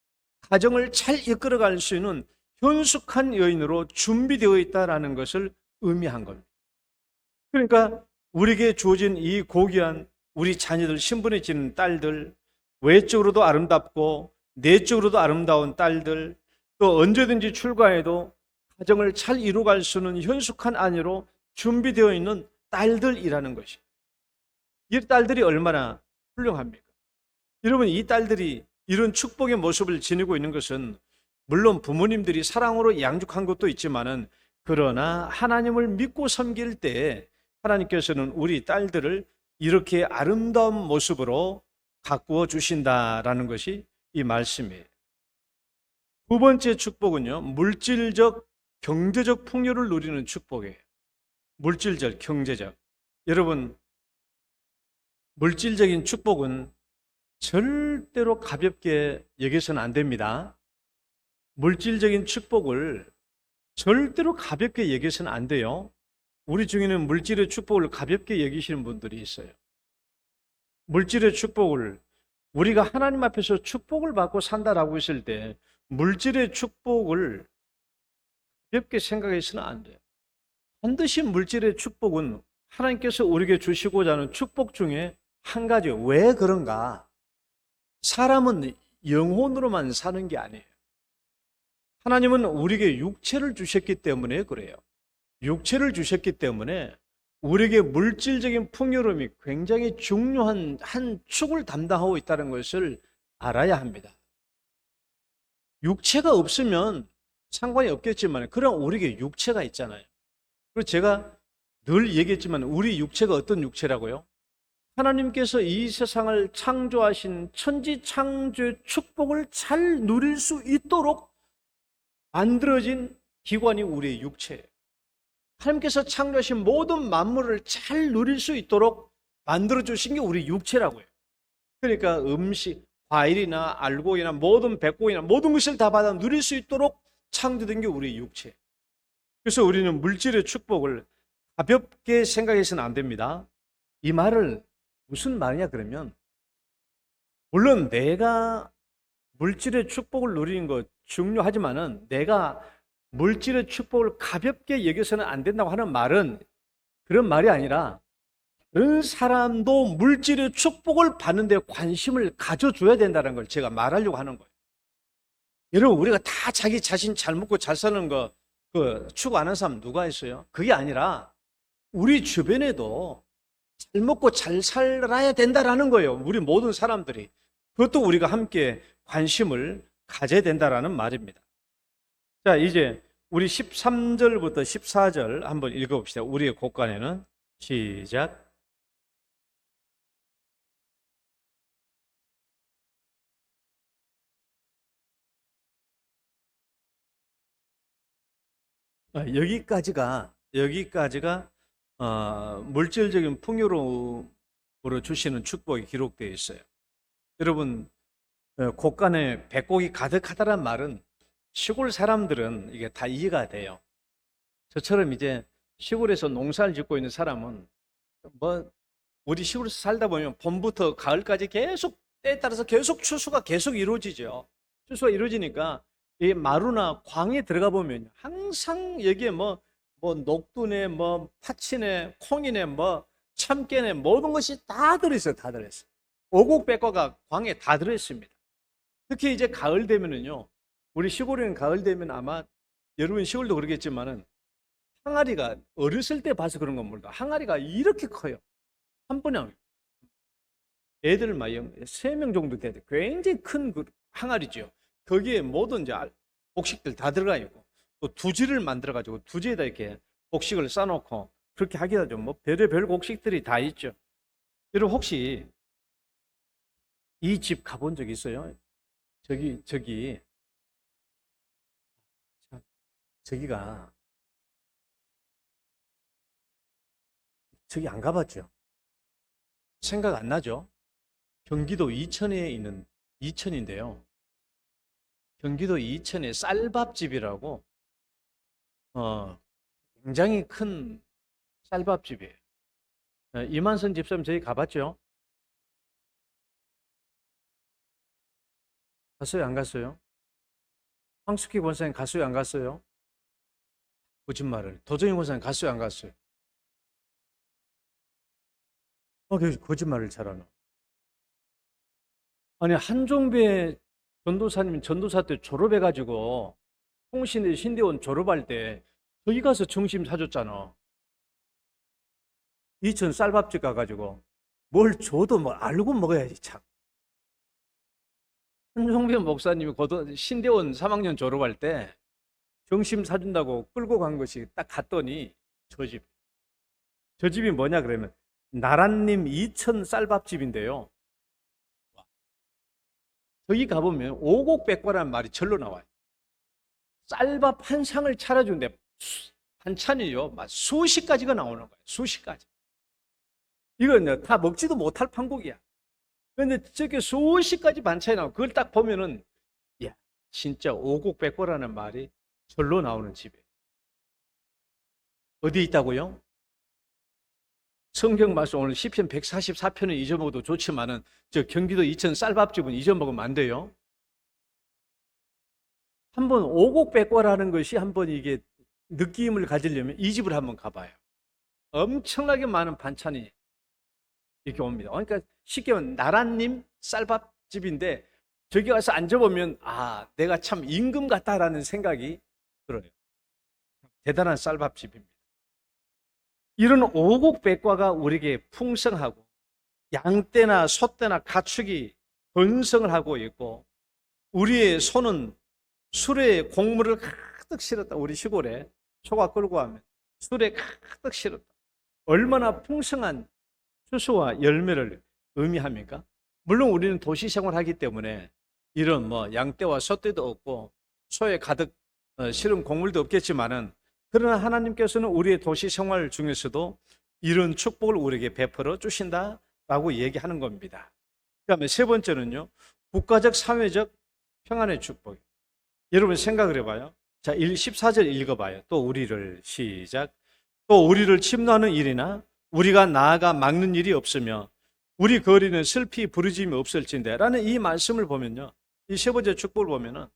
가정을 잘 이끌어갈 수 있는 현숙한 여인으로 준비되어 있다라는 것을 의미한 겁니다. 그러니까 우리에게 주어진 이 고귀한 우리 자녀들, 신분에 지는 딸들, 외적으로도 아름답고 내적으로도 아름다운 딸들, 또 언제든지 출가해도 가정을 잘 이루어갈 수 있는 현숙한 아내로 준비되어 있는 딸들이라는 것이. 이 딸들이 얼마나 훌륭합니까? 여러분, 이 딸들이 이런 축복의 모습을 지니고 있는 것은 물론 부모님들이 사랑으로 양육한 것도 있지만은 그러나 하나님을 믿고 섬길 때 하나님께서는 우리 딸들을 이렇게 아름다운 모습으로 가꾸어 주신다라는 것이 이 말씀이에요. 두 번째 축복은요, 물질적, 경제적 풍요를 누리는 축복이에요. 물질적, 경제적. 여러분, 물질적인 축복은 절대로 가볍게 여겨서는 안 됩니다. 물질적인 축복을 절대로 가볍게 여겨서는 안 돼요. 우리 중에는 물질의 축복을 가볍게 여기시는 분들이 있어요. 물질의 축복을 우리가 하나님 앞에서 축복을 받고 산다라고 했을 때 물질의 축복을 가볍게 생각해서는 안 돼요. 반드시 물질의 축복은 하나님께서 우리에게 주시고자 하는 축복 중에 한 가지. 왜 그런가? 사람은 영혼으로만 사는 게 아니에요. 하나님은 우리에게 육체를 주셨기 때문에 그래요. 육체를 주셨기 때문에 우리에게 물질적인 풍요로움이 굉장히 중요한 한 축을 담당하고 있다는 것을 알아야 합니다. 육체가 없으면 상관이 없겠지만, 그럼 우리에게 육체가 있잖아요. 그리고 제가 늘 얘기했지만, 우리 육체가 어떤 육체라고요? 하나님께서 이 세상을 창조하신 천지 창조의 축복을 잘 누릴 수 있도록 만들어진 기관이 우리의 육체예요. 하나님께서 창조하신 모든 만물을 잘 누릴 수 있도록 만들어 주신 게 우리 육체라고요. 그러니까 음식, 과일이나 알곡이나 모든 백곡이나 모든 것을 다 받아 누릴 수 있도록 창조된 게 우리 육체. 그래서 우리는 물질의 축복을 가볍게 생각해서는 안 됩니다. 이 말을 무슨 말이냐 그러면, 물론 내가 물질의 축복을 누리는 것 중요하지만은 내가 물질의 축복을 가볍게 여겨서는 안 된다고 하는 말은 그런 말이 아니라, 다른 사람도 물질의 축복을 받는 데 관심을 가져줘야 된다는 걸 제가 말하려고 하는 거예요. 여러분, 우리가 다 자기 자신 잘 먹고 잘 사는 거 추구 안 하는 사람 누가 있어요? 그게 아니라 우리 주변에도 잘 먹고 잘 살아야 된다라는 거예요. 우리 모든 사람들이. 그것도 우리가 함께 관심을 가져야 된다라는 말입니다. 자, 이제 우리 13절부터 14절 한번 읽어봅시다. 우리의 곳간에는. 시작. 여기까지가 물질적인 풍요로움으로 주시는 축복이 기록되어 있어요. 여러분, 곳간에 백곡이 가득하다란 말은 시골 사람들은 이게 다 이해가 돼요. 저처럼 이제 시골에서 농사를 짓고 있는 사람은 우리 시골에서 살다 보면 봄부터 가을까지 계속 때에 따라서 계속 추수가 계속 이루어지죠. 추수가 이루어지니까 이 마루나 광에 들어가 보면 항상 여기에 녹두네, 파치네, 콩이네, 참깨네, 모든 것이 다 들어있어요. 다 들어있어요. 오곡백과가 광에 다 들어있습니다. 특히 이제 가을 되면은요, 우리 시골에는 가을 되면 아마 여러분 시골도 그러겠지만은 항아리가, 어렸을 때 봐서 그런 건 모르겠다, 항아리가 이렇게 커요. 한 번에 애들 막 3명 정도 되는데 굉장히 큰 그 항아리죠. 거기에 모든 이제 곡식들 다 들어가 있고, 또 두지를 만들어 가지고 두지에다 이렇게 곡식을 싸놓고 그렇게 하기도 하죠. 별의별 곡식들이 다 있죠. 여러분, 혹시 이 집 가본 적 있어요? 저기가 저기 안 가봤죠? 생각 안 나죠? 경기도 이천에 있는, 이천인데요. 경기도 이천의 쌀밥집이라고 굉장히 큰 쌀밥집이에요. 이만선 집사님 저희 가봤죠? 갔어요? 안 갔어요? 황숙희 권사님 갔어요? 안 갔어요? 거짓말을. 도정희 권사님 갔어요? 안 갔어요? 거짓말을 잘하나? 아니, 한종배 전도사님이 전도사 때 졸업해가지고 통신대 신대원 졸업할 때 저기 가서 점심 사줬잖아. 이천 쌀밥집 가가지고 뭘 줘도 알고 먹어야지 참. 한종배 목사님이 신대원 3학년 졸업할 때 점심 사준다고 끌고 간 것이 딱 갔더니 저 집. 저 집이 뭐냐 그러면 나란님 이천 쌀밥집인데요. 저기 가보면 오곡백과라는 말이 절로 나와요. 쌀밥 한 상을 차려주는데 반찬이요, 수십 가지가 나오는 거예요. 수십 가지. 이건 다 먹지도 못할 판국이야. 그런데 저게 수십 가지 반찬이 나오고, 그걸 딱 보면은, 야, 진짜 오곡백과라는 말이 절로 나오는 집이에요. 어디에 있다고요? 성경 말씀 오늘 시편 144편을 잊어먹어도 좋지만은 저 경기도 이천 쌀밥집은 잊어먹으면 안 돼요. 한번 오곡백과라는 것이 한번 이게 느낌을 가지려면 이 집을 한번 가봐요. 엄청나게 많은 반찬이 이렇게 옵니다. 그러니까 쉽게 말하면 나란님 쌀밥집인데 저기 가서 앉아보면 아, 내가 참 임금 같다라는 생각이 들어요. 대단한 쌀밥집입니다. 이런 오곡백과가 우리에게 풍성하고 양떼나 소떼나 가축이 번성을 하고 있고 우리의 손은 술에 곡물을 가득 실었다. 우리 시골에 소가 끌고 가면 술에 가득 실었다. 얼마나 풍성한 추수와 열매를 의미합니까? 물론 우리는 도시 생활하기 때문에 이런 뭐 양떼와 소떼도 없고 소에 가득 실은 곡물도 없겠지만은 그러나 하나님께서는 우리의 도시 생활 중에서도 이런 축복을 우리에게 베풀어 주신다라고 얘기하는 겁니다. 그다음에 세 번째는요, 국가적 사회적 평안의 축복. 여러분 생각을 해봐요. 자, 14절 읽어봐요. 또 우리를 시작. 또 우리를 침노하는 일이나 우리가 나아가 막는 일이 없으며 우리 거리는 슬피 부르짐이 없을진데 라는 이 말씀을 보면요, 이 세 번째 축복을 보면은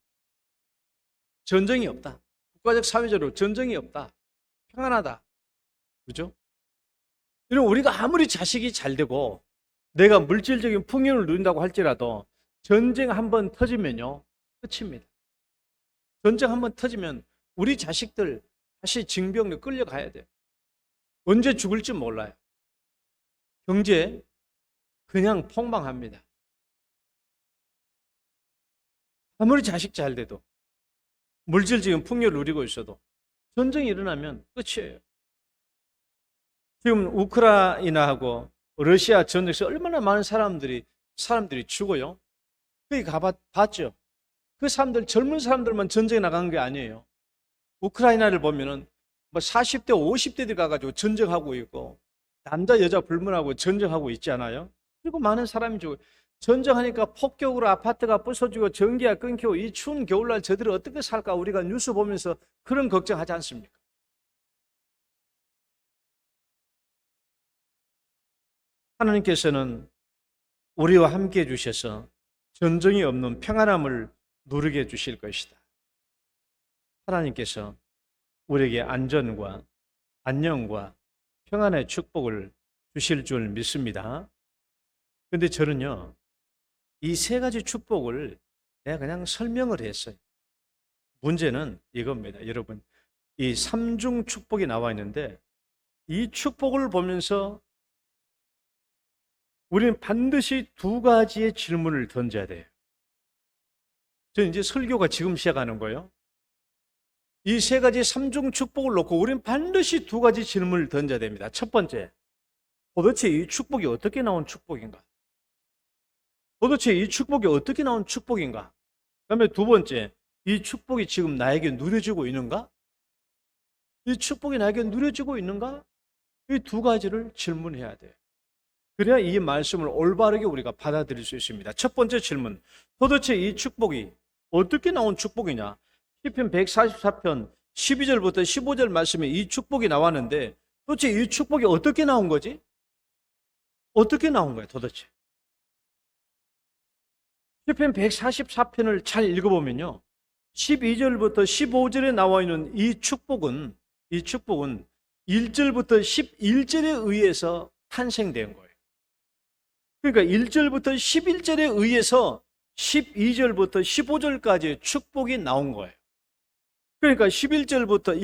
전쟁이 없다. 국가적 사회적으로 전쟁이 없다. 평안하다. 그죠? 이런 우리가 아무리 자식이 잘 되고 내가 물질적인 풍요를 누린다고 할지라도 전쟁 한번 터지면요, 끝입니다. 전쟁 한번 터지면 우리 자식들 다시 징병으로 끌려가야 돼요. 언제 죽을지 몰라요. 경제 그냥 폭망합니다. 아무리 자식 잘 돼도 물질적인 풍요를 누리고 있어도 전쟁이 일어나면 끝이에요. 지금 우크라이나하고 러시아 전쟁에서 얼마나 많은 사람들이 죽어요. 거기 가봤죠. 그 사람들, 젊은 사람들만 전쟁에 나간 게 아니에요. 우크라이나를 보면은 뭐 40대, 50대들 가가지고 전쟁하고 있고 남자, 여자 불문하고 전쟁하고 있지 않아요? 그리고 많은 사람이 죽어요. 전쟁하니까 폭격으로 아파트가 부서지고 전기가 끊기고 이 추운 겨울날 저들이 어떻게 살까 우리가 뉴스 보면서 그런 걱정하지 않습니까? 하나님께서는 우리와 함께 해주셔서 전쟁이 없는 평안함을 누리게 해주실 것이다. 하나님께서 우리에게 안전과 안녕과 평안의 축복을 주실 줄 믿습니다. 그런데 저는요, 이 세 가지 축복을 내가 그냥 설명을 했어요. 문제는 이겁니다. 여러분, 이 삼중 축복이 나와 있는데 이 축복을 보면서 우리는 반드시 두 가지의 질문을 던져야 돼요. 저는 이제 설교가 지금 시작하는 거예요. 이 세 가지 삼중 축복을 놓고 우리는 반드시 두 가지 질문을 던져야 됩니다. 첫 번째, 도대체 이 축복이 어떻게 나온 축복인가? 도대체 이 축복이 어떻게 나온 축복인가? 그다음에 두 번째, 이 축복이 지금 나에게 누려지고 있는가? 이 축복이 나에게 누려지고 있는가? 이 두 가지를 질문해야 돼요. 그래야 이 말씀을 올바르게 우리가 받아들일 수 있습니다. 첫 번째 질문, 도대체 이 축복이 어떻게 나온 축복이냐? 시편 144편 12절부터 15절 말씀에 이 축복이 나왔는데 도대체 이 축복이 어떻게 나온 거지? 어떻게 나온 거야 도대체? 시편 144편을 잘 읽어보면요, 12절부터 15절에 나와 있는 이 축복은 1절부터 11절에 의해서 탄생된 거예요. 그러니까 1절부터 11절에 의해서 12절부터 15절까지의 축복이 나온 거예요. 그러니까 1절부터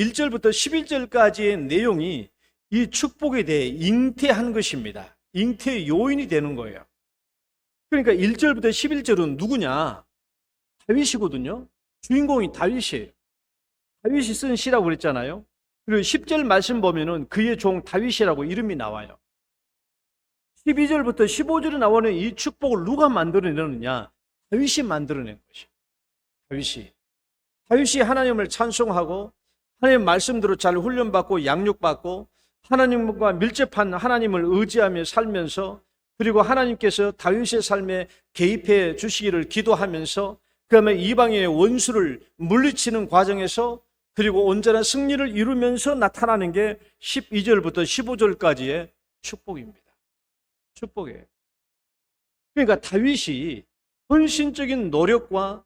11절까지의 내용이 이 축복에 대해 잉태한 것입니다. 잉태의 요인이 되는 거예요. 그러니까 1절부터 11절은 누구냐? 다윗이거든요. 주인공이 다윗이에요. 다윗이 쓴 시라고 그랬잖아요. 그리고 10절 말씀 보면은 그의 종 다윗이라고 이름이 나와요. 12절부터 15절에 나오는 이 축복을 누가 만들어내느냐? 다윗이 만들어낸 것이에요. 다윗이 하나님을 찬송하고 하나님의 말씀대로 잘 훈련받고 양육받고 하나님과 밀접한 하나님을 의지하며 살면서, 그리고 하나님께서 다윗의 삶에 개입해 주시기를 기도하면서 그다음에 이방인의 원수를 물리치는 과정에서 그리고 온전한 승리를 이루면서 나타나는 게 12절부터 15절까지의 축복입니다. 축복이에요. 그러니까 다윗이 헌신적인 노력과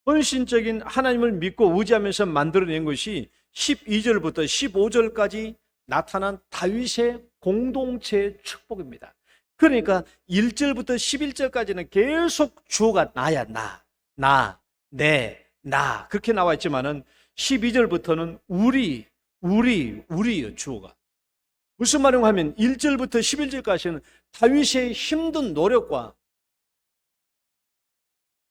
헌신적인 하나님을 믿고 의지하면서 만들어낸 것이 12절부터 15절까지 나타난 다윗의 공동체의 축복입니다. 그러니까 1절부터 11절까지는 계속 주어가 나야 나. 나, 내, 나 그렇게 나와 있지만은 12절부터는 우리예요, 주어가. 무슨 말인가 하면 1절부터 11절까지는 다윗의 힘든 노력과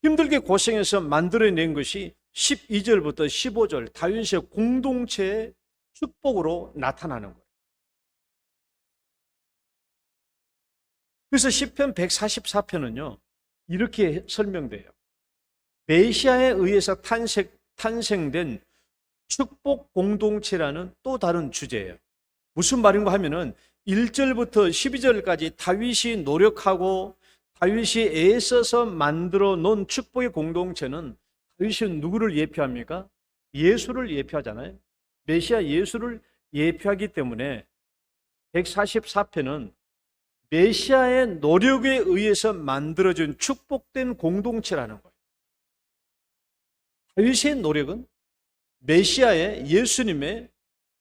힘들게 고생해서 만들어낸 것이 12절부터 15절 다윗의 공동체의 축복으로 나타나는 거예요. 그래서 시편 144편은요 이렇게 설명돼요. 메시아에 의해서 탄생된 축복 공동체라는 또 다른 주제예요. 무슨 말인가 하면은 1절부터 12절까지 다윗이 노력하고 다윗이 애써서 만들어 놓은 축복의 공동체는 다윗은 누구를 예표합니까? 예수를 예표하잖아요. 메시아 예수를 예표하기 때문에 144편은 메시아의 노력에 의해서 만들어진 축복된 공동체라는 거예요. 다윗의 노력은 메시아의 예수님의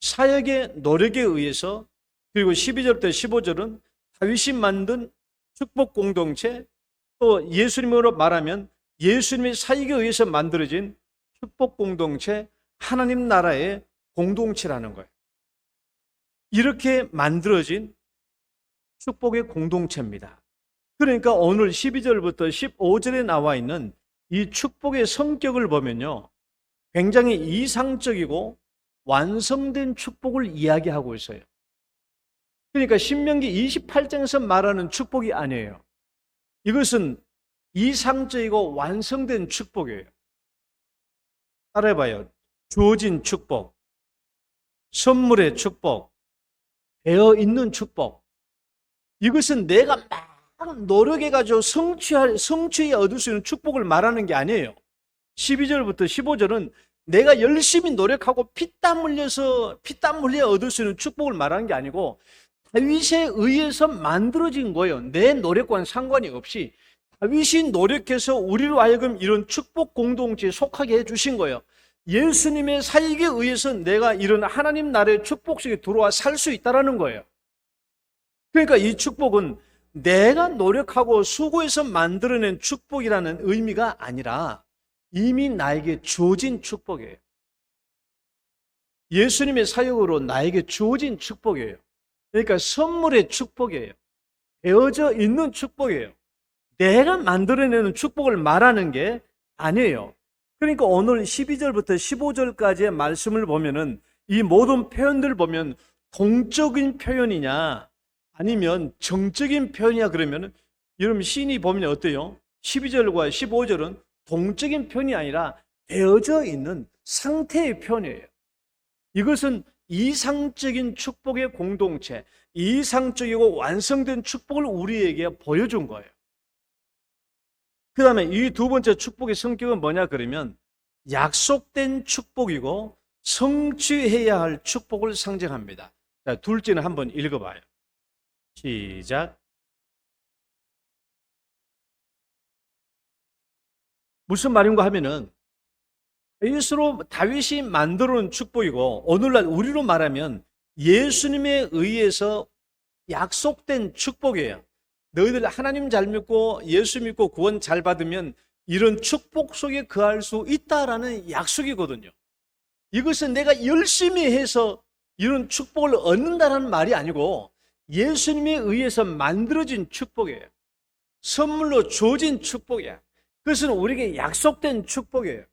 사역의 노력에 의해서, 그리고 12절부터 15절은 다윗이 만든 축복 공동체, 또 예수님으로 말하면 예수님의 사역에 의해서 만들어진 축복 공동체, 하나님 나라의 공동체라는 거예요. 이렇게 만들어진 축복의 공동체입니다. 그러니까 오늘 12절부터 15절에 나와 있는 이 축복의 성격을 보면요, 굉장히 이상적이고 완성된 축복을 이야기하고 있어요. 그러니까 신명기 28장에서 말하는 축복이 아니에요. 이것은 이상적이고 완성된 축복이에요. 따라해봐요. 주어진 축복, 선물의 축복, 되어 있는 축복. 이것은 내가 막 노력해가지고 성취해 얻을 수 있는 축복을 말하는 게 아니에요. 12절부터 15절은 내가 열심히 노력하고 피땀 흘려 얻을 수 있는 축복을 말하는 게 아니고 다윗에 의해서 만들어진 거예요. 내 노력과는 상관이 없이 다윗이 노력해서 우리로 하여금 이런 축복 공동체에 속하게 해주신 거예요. 예수님의 사역에 의해서 내가 이런 하나님 나라의 축복 속에 들어와 살 수 있다는 거예요. 그러니까 이 축복은 내가 노력하고 수고해서 만들어낸 축복이라는 의미가 아니라 이미 나에게 주어진 축복이에요. 예수님의 사역으로 나에게 주어진 축복이에요. 그러니까 선물의 축복이에요. 되어져 있는 축복이에요. 내가 만들어내는 축복을 말하는 게 아니에요. 그러니까 오늘 12절부터 15절까지의 말씀을 보면은 이 모든 표현들 보면 동적인 표현이냐 아니면 정적인 표현이냐 그러면은 여러분 시인이 보면 어때요? 12절과 15절은 동적인 표현이 아니라 되어져 있는 상태의 표현이에요. 이것은 이상적인 축복의 공동체, 이상적이고 완성된 축복을 우리에게 보여준 거예요. 그 다음에 이 두 번째 축복의 성격은 뭐냐 그러면 약속된 축복이고 성취해야 할 축복을 상징합니다. 자, 둘째는 한번 읽어봐요. 시작. 무슨 말인가 하면은 다윗이 만들어 놓은 축복이고 오늘날 우리로 말하면 예수님에 의해서 약속된 축복이에요. 너희들 하나님 잘 믿고 예수 믿고 구원 잘 받으면 이런 축복 속에 거할 수 있다라는 약속이거든요. 이것은 내가 열심히 해서 이런 축복을 얻는다는 말이 아니고 예수님에 의해서 만들어진 축복이에요. 선물로 주어진 축복이야. 그것은 우리에게 약속된 축복이에요.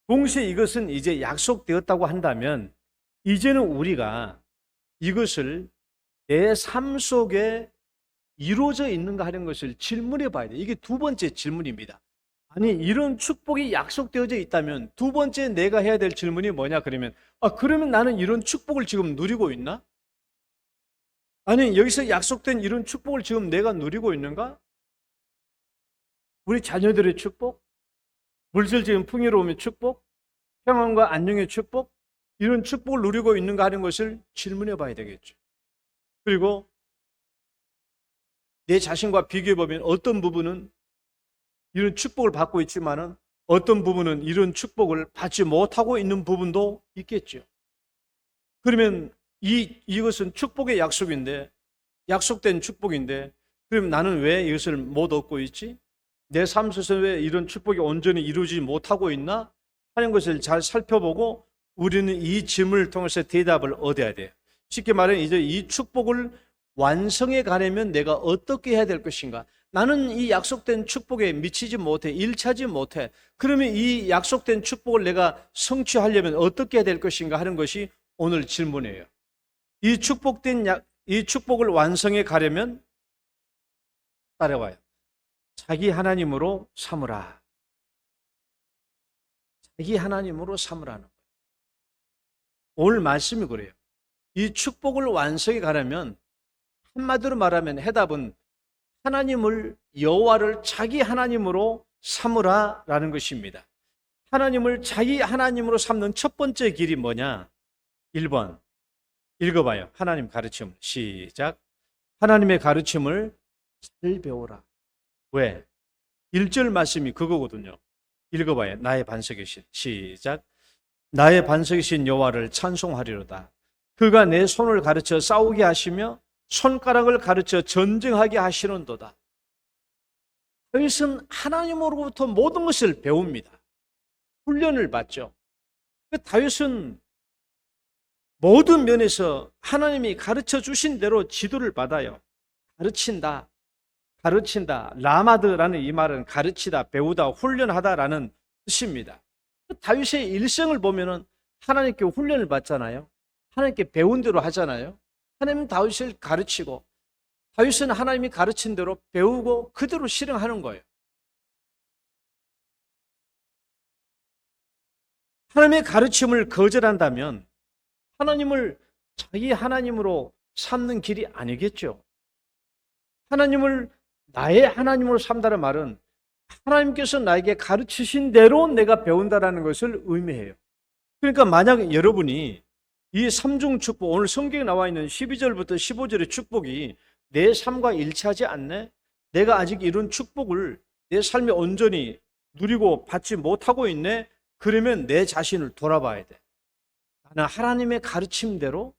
동시에 이것은 이제 약속되었다고 한다면 이제는 우리가 이것을 내 삶 속에 이루어져 있는가 하는 것을 질문해 봐야 돼요. 이게 두 번째 질문입니다. 아니 이런 축복이 약속되어져 있다면 두 번째 내가 해야 될 질문이 뭐냐 그러면 그러면 나는 이런 축복을 지금 누리고 있나? 아니 여기서 약속된 이런 축복을 지금 내가 누리고 있는가? 우리 자녀들의 축복? 물질적인 풍요로움의 축복? 평안과 안녕의 축복? 이런 축복을 누리고 있는가 하는 것을 질문해 봐야 되겠죠. 그리고 내 자신과 비교해 보면 어떤 부분은 이런 축복을 받고 있지만은 어떤 부분은 이런 축복을 받지 못하고 있는 부분도 있겠죠. 그러면 이것은 축복의 약속인데, 약속된 축복인데, 그럼 나는 왜 이것을 못 얻고 있지? 내 삶 속에서 왜 이런 축복이 온전히 이루어지지 못하고 있나 하는 것을 잘 살펴보고 우리는 이 질문을 통해서 대답을 얻어야 돼요. 쉽게 말하면 이제 이 축복을 완성해 가려면 내가 어떻게 해야 될 것인가? 나는 이 약속된 축복에 미치지 못해, 일차지 못해. 그러면 이 약속된 축복을 내가 성취하려면 어떻게 해야 될 것인가 하는 것이 오늘 질문이에요. 이 축복을 완성해 가려면 따라와요. 자기 하나님으로 삼으라. 자기 하나님으로 삼으라는 거예요. 오늘 말씀이 그래요. 이 축복을 완성해 가려면 한마디로 말하면 해답은 하나님을, 여호와를 자기 하나님으로 삼으라라는 것입니다. 하나님을 자기 하나님으로 삼는 첫 번째 길이 뭐냐? 1번 읽어봐요. 하나님 가르침 시작. 하나님의 가르침을 잘 배우라. 왜? 1절 말씀이 그거거든요. 읽어봐요. 나의 반석이신 시작. 나의 반석이신 여호와를 찬송하리로다. 그가 내 손을 가르쳐 싸우게 하시며 손가락을 가르쳐 전쟁하게 하시는도다. 다윗은 하나님으로부터 모든 것을 배웁니다. 훈련을 받죠. 다윗은 모든 면에서 하나님이 가르쳐 주신 대로 지도를 받아요. 가르친다. 라마드라는 이 말은 가르치다, 배우다, 훈련하다라는 뜻입니다. 다윗의 일생을 보면은 하나님께 훈련을 받잖아요. 하나님께 배운 대로 하잖아요. 하나님은 다윗을 가르치고 다윗은 하나님이 가르친 대로 배우고 그대로 실행하는 거예요. 하나님의 가르침을 거절한다면 하나님을 자기 하나님으로 삼는 길이 아니겠죠. 하나님을 나의 하나님으로 삼다는 말은 하나님께서 나에게 가르치신 대로 내가 배운다는 것을 의미해요. 그러니까 만약 여러분이 이 삼중 축복, 오늘 성경에 나와 있는 12절부터 15절의 축복이 내 삶과 일치하지 않네? 내가 아직 이런 축복을 내 삶에 온전히 누리고 받지 못하고 있네? 그러면 내 자신을 돌아봐야 돼. 나는 하나님의 가르침대로,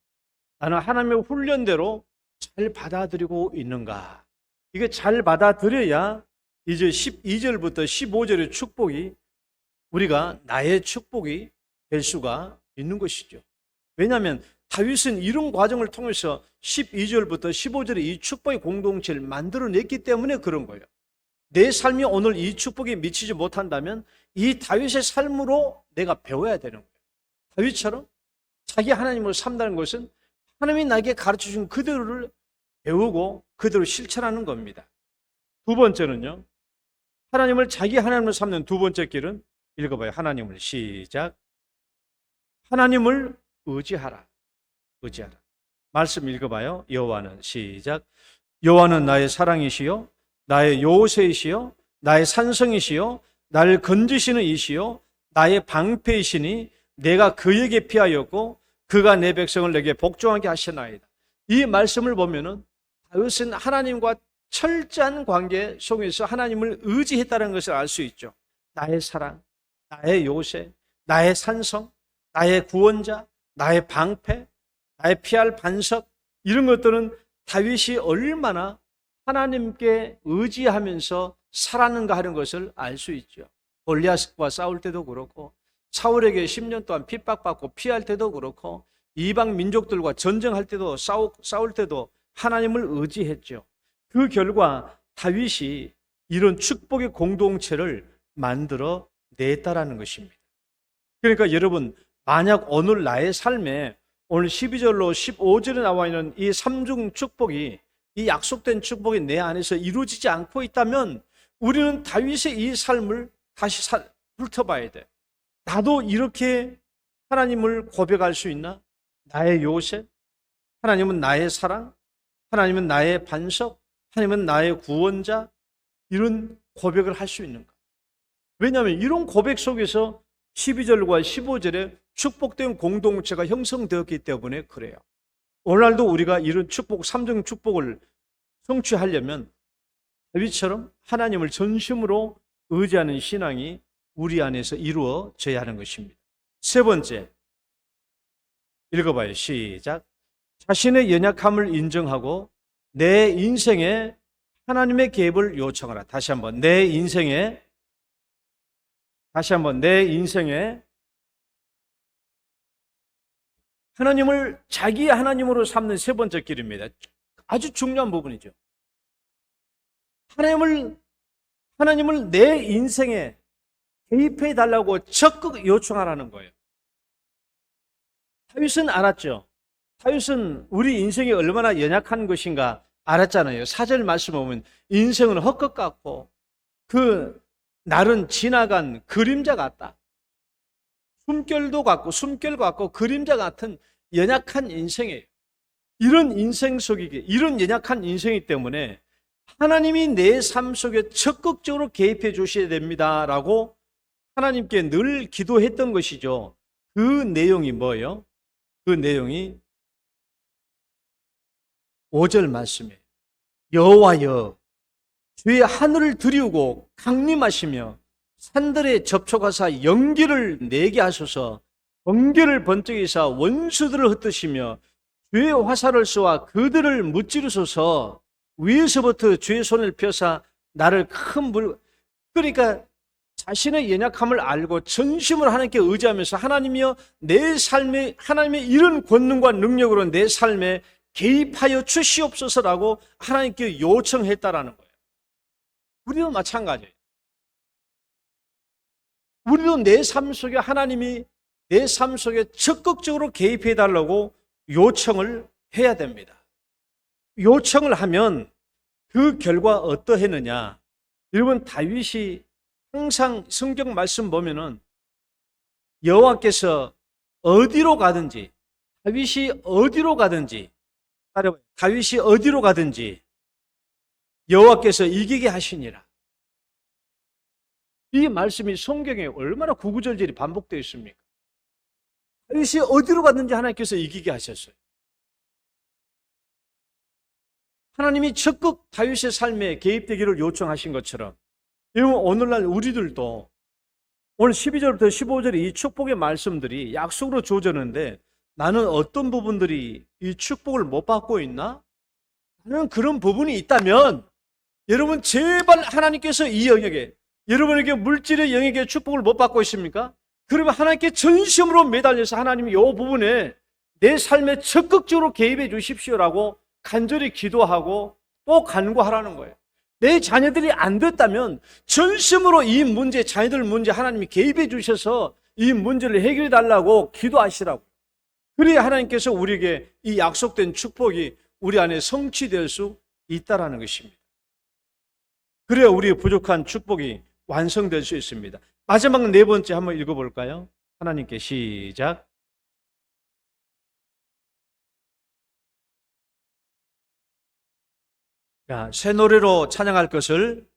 나는 하나님의 훈련대로 잘 받아들이고 있는가? 이게 잘 받아들여야 이제 12절부터 15절의 축복이 우리가 나의 축복이 될 수가 있는 것이죠. 왜냐하면 다윗은 이런 과정을 통해서 12절부터 15절의 이 축복의 공동체를 만들어냈기 때문에 그런 거예요. 내 삶이 오늘 이 축복에 미치지 못한다면 이 다윗의 삶으로 내가 배워야 되는 거예요. 다윗처럼 자기 하나님을 삼다는 것은 하나님이 나에게 가르쳐준 그대로를 배우고 그대로 실천하는 겁니다. 두 번째는요. 하나님을 자기 하나님으로 삼는 두 번째 길은 읽어봐요. 하나님을 시작. 하나님을 의지하라. 말씀 읽어봐요. 여호와는 시작. 여호와는 나의 사랑이시요 나의 요새이시요 나의 산성이시요 나를 건지시는 이시요 나의 방패이시니 내가 그에게 피하였고 그가 내 백성을 내게 복종하게 하시나이다. 이 말씀을 보면은 다윗은 하나님과 철저한 관계 속에서 하나님을 의지했다는 것을 알 수 있죠. 나의 사랑, 나의 요새, 나의 산성, 나의 구원자, 나의 방패, 나의 피할 반석, 이런 것들은 다윗이 얼마나 하나님께 의지하면서 살았는가 하는 것을 알 수 있죠. 골리앗과 싸울 때도 그렇고 사울에게 10년 동안 핍박받고 피할 때도 그렇고 이방 민족들과 전쟁할 때도 싸울 때도 하나님을 의지했죠. 그 결과 다윗이 이런 축복의 공동체를 만들어 냈다라는 것입니다. 그러니까 여러분, 만약 오늘 나의 삶에 오늘 12절로 15절에 나와 있는 이 삼중 축복이, 이 약속된 축복이 내 안에서 이루어지지 않고 있다면 우리는 다윗의 이 삶을 다시 훑어봐야 돼. 나도 이렇게 하나님을 고백할 수 있나? 나의 요새, 하나님은 나의 사랑, 하나님은 나의 반석, 하나님은 나의 구원자, 이런 고백을 할 수 있는가? 왜냐하면 이런 고백 속에서 12절과 15절에 축복된 공동체가 형성되었기 때문에 그래요. 오늘날도 우리가 이런 축복, 삼중 축복을 성취하려면 다윗처럼 하나님을 전심으로 의지하는 신앙이 우리 안에서 이루어져야 하는 것입니다. 세 번째, 읽어봐요. 시작. 자신의 연약함을 인정하고 내 인생에 하나님의 개입을 요청하라. 다시 한번 내 인생에 하나님을 자기 하나님으로 삼는 세 번째 길입니다. 아주 중요한 부분이죠. 하나님을 내 인생에 개입해 달라고 적극 요청하라는 거예요. 다윗은 알았죠. 다윗은 우리 인생이 얼마나 연약한 것인가 알았잖아요. 4절 말씀 보면 인생은 헛것 같고 그 날은 지나간 그림자 같다. 숨결 같고 그림자 같은 연약한 인생이에요. 이런 인생 속에 이런 연약한 인생이기 때문에 하나님이 내 삶 속에 적극적으로 개입해 주셔야 됩니다라고 하나님께 늘 기도했던 것이죠. 그 내용이 뭐예요? 그 내용이 5절 말씀이에요. 여호와여 주의 하늘을 드리우고 강림하시며 산들에 접촉하사 연기를 내게 하소서. 번개를 번쩍이사 원수들을 흩으시며 주의 화살을 쏘아 그들을 무찌르소서. 위에서부터 주의 손을 펴사 나를 큰 물, 그러니까 자신의 연약함을 알고 전심을 하나님께 의지하면서 하나님이여 내 삶에 하나님의 이런 권능과 능력으로 내 삶에 개입하여 주시옵소서라고 하나님께 요청했다라는 거예요. 우리도 마찬가지예요. 우리도 내 삶 속에 하나님이 내 삶 속에 적극적으로 개입해 달라고 요청을 해야 됩니다. 요청을 하면 그 결과 어떠했느냐? 여러분 다윗이 항상 성경 말씀 보면은 여호와께서 어디로 가든지 다윗이 어디로 가든지 여호와께서 이기게 하시니라. 이 말씀이 성경에 얼마나 구구절절히 반복되어 있습니까? 다윗이 어디로 가든지 하나님께서 이기게 하셨어요. 하나님이 적극 다윗의 삶에 개입되기를 요청하신 것처럼 여러분 오늘날 우리들도 오늘 12절부터 15절의 이 축복의 말씀들이 약속으로 주어졌는데 나는 어떤 부분들이 이 축복을 못 받고 있나? 나는 그런 부분이 있다면 여러분 제발 하나님께서 이 영역에 여러분에게 물질의 영역에 축복을 못 받고 있습니까? 그러면 하나님께 전심으로 매달려서 하나님이 이 부분에 내 삶에 적극적으로 개입해 주십시오라고 간절히 기도하고 또 간구하라는 거예요. 내 자녀들이 안 됐다면 전심으로 이 문제, 자녀들 문제 하나님이 개입해 주셔서 이 문제를 해결해 달라고 기도하시라고. 그래야 하나님께서 우리에게 이 약속된 축복이 우리 안에 성취될 수 있다라는 것입니다. 그래야 우리의 부족한 축복이 완성될 수 있습니다. 마지막 네 번째 한번 읽어볼까요? 하나님께 시작. 자, 새 노래로 찬양할 것을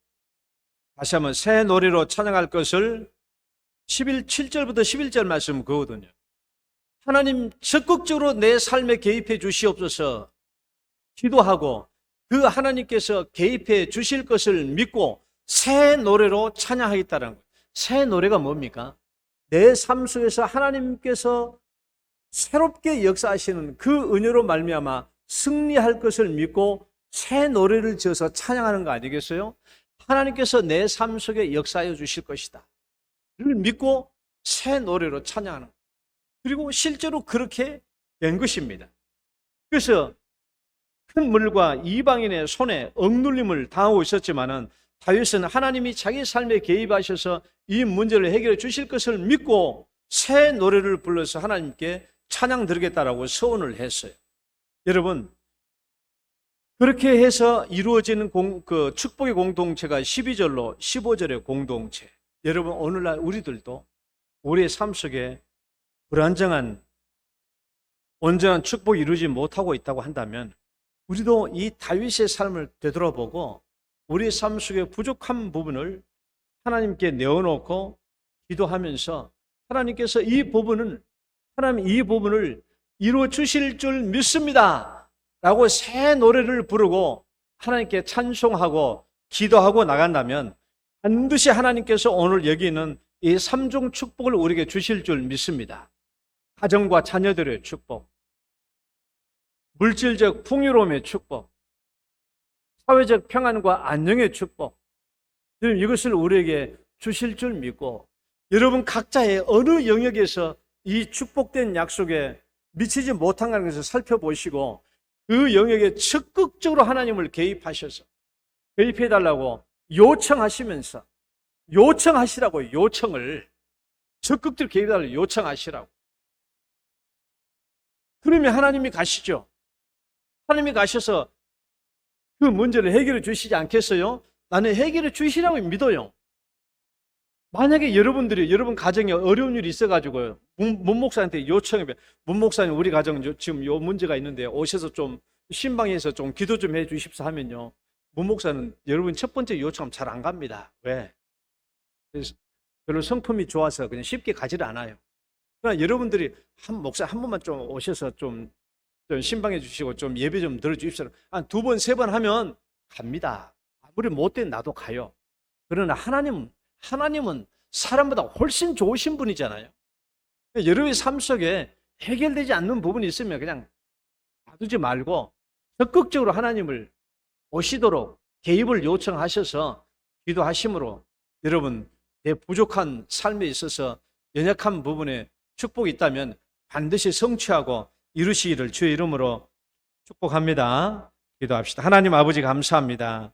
다시 한번 새 노래로 찬양할 것을 7절부터 11절 말씀 그거거든요. 하나님 적극적으로 내 삶에 개입해 주시옵소서 기도하고 그 하나님께서 개입해 주실 것을 믿고 새 노래로 찬양하겠다는 거예요. 새 노래가 뭡니까? 내 삶 속에서 하나님께서 새롭게 역사하시는 그 은혜로 말미암아 승리할 것을 믿고 새 노래를 지어서 찬양하는 거 아니겠어요? 하나님께서 내 삶 속에 역사해 주실 것이다 를 믿고 새 노래로 찬양하는 거예요. 그리고 실제로 그렇게 된 것입니다. 그래서 큰 물과 이방인의 손에 억눌림을 당하고 있었지만은 다윗은 하나님이 자기 삶에 개입하셔서 이 문제를 해결해 주실 것을 믿고 새 노래를 불러서 하나님께 찬양 드리겠다라고 서원을 했어요. 여러분 그렇게 해서 이루어지는 그 축복의 공동체가 12절로 15절의 공동체. 여러분 오늘날 우리들도 우리의 삶 속에 불안정한 온전한 축복이 이루어지지 못하고 있다고 한다면 우리도 이 다윗의 삶을 되돌아보고 우리의 삶 속에 부족한 부분을 하나님께 내어놓고 기도하면서 하나님께서 이 부분을 이루어 주실 줄 믿습니다 라고 새 노래를 부르고 하나님께 찬송하고 기도하고 나간다면 반드시 하나님께서 오늘 여기 있는 이 3종 축복을 우리에게 주실 줄 믿습니다. 가정과 자녀들의 축복, 물질적 풍요로움의 축복, 사회적 평안과 안녕의 축복, 여러분 이것을 우리에게 주실 줄 믿고 여러분 각자의 어느 영역에서 이 축복된 약속에 미치지 못한 것을 살펴보시고 그 영역에 적극적으로 하나님을 개입하셔서 개입해달라고 요청하시면서 요청하시라고 요청을 적극적으로 개입해달라고 요청하시라고. 그러면 하나님이 가시죠. 하나님이 가셔서 그 문제를 해결해 주시지 않겠어요? 나는 해결해 주시라고 믿어요. 만약에 여러분 가정에 어려운 일이 있어가지고요, 문 목사한테 요청해, 문 목사님 우리 가정 지금 요 문제가 있는데 오셔서 좀 신방에서 좀 기도 좀 해 주십사 하면요, 문 목사는 여러분 첫 번째 요청하면 잘 안 갑니다. 왜? 그래서 별로 성품이 좋아서 그냥 쉽게 가지를 않아요. 그러나 여러분들이 목사 한 번만 좀 오셔서 좀 신방해 주시고 좀 예배 좀 들어 주십시오. 한 두 번, 세 번 하면 갑니다. 아무리 못된 나도 가요. 그러나 하나님은 사람보다 훨씬 좋으신 분이잖아요. 여러분의 삶 속에 해결되지 않는 부분이 있으면 그냥 놔두지 말고 적극적으로 하나님을 오시도록 개입을 요청하셔서 기도하심으로 여러분 내 부족한 삶에 있어서 연약한 부분에 축복이 있다면 반드시 성취하고 이루시기를 주의 이름으로 축복합니다. 기도합시다. 하나님 아버지 감사합니다.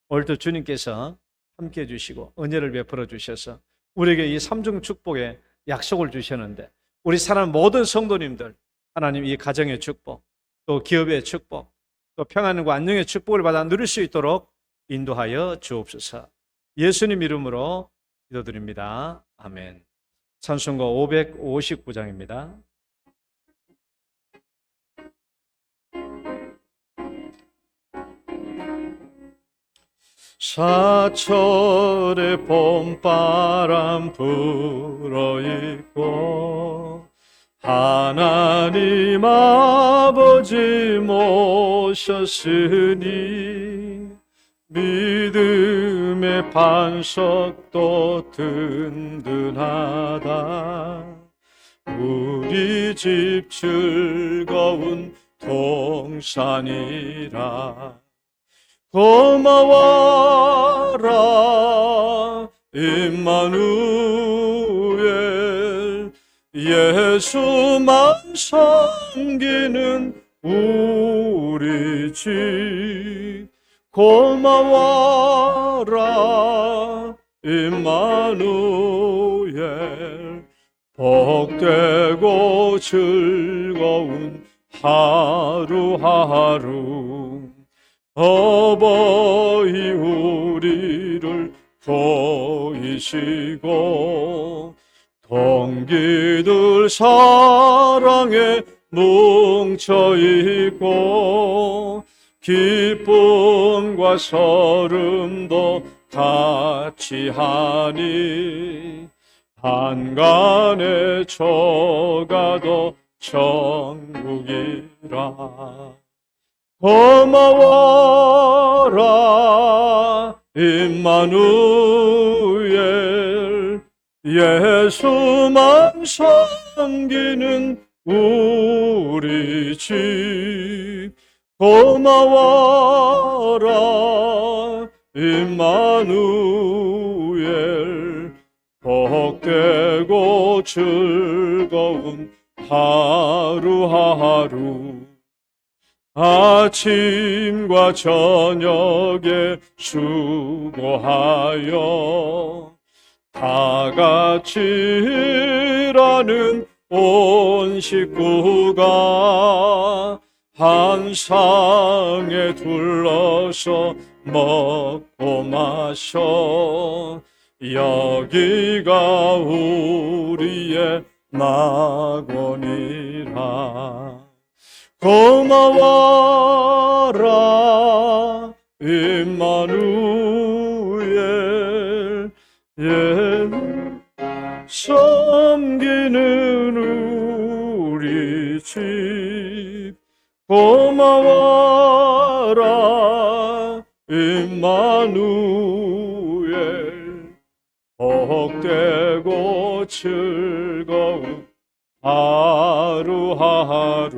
오늘도 주님께서 함께 해주시고 은혜를 베풀어 주셔서 우리에게 이 삼중 축복의 약속을 주셨는데 우리 사랑하는 모든 성도님들 하나님 이 가정의 축복 또 기업의 축복 또 평안과 안녕의 축복을 받아 누릴 수 있도록 인도하여 주옵소서. 예수님 이름으로 기도드립니다. 아멘. 찬송가 559장입니다. 사철의 봄바람 불어있고 하나님 아버지 모셨으니 믿음의 반석도 든든하다. 우리 집 즐거운 동산이라. 고마워라 임마누엘 예수만 섬기는 우리 집. 고마워라 임마누엘 복되고 즐거운 하루하루. 어버이 우리를 보이시고 동기들 사랑에 뭉쳐있고 기쁨과 서름도 같이 하니 한간에 저가도 천국이라. 고마워라 임마누엘 예수만 섬기는 우리 집. 고마워라 임마누엘 복되고 즐거운 하루하루. 아침과 저녁에 수고하여 다 같이 일하는 온 식구가 한 상에 둘러서 먹고 마셔. 여기가 우리의 낙원이라. 고마워라 임마누엘 섬기는 우리 집. 고마워라 임마누엘 복되고 즐거운 하루하루.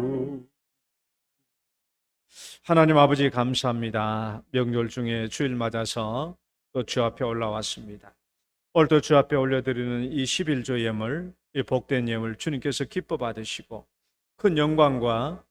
하나님 아버지 감사합니다. 명절 중에 주일 맞아서 또 주 앞에 올라왔습니다. 오늘도 주 앞에 올려드리는 이 11조 예물, 이 복된 예물 주님께서 기뻐 받으시고 큰 영광과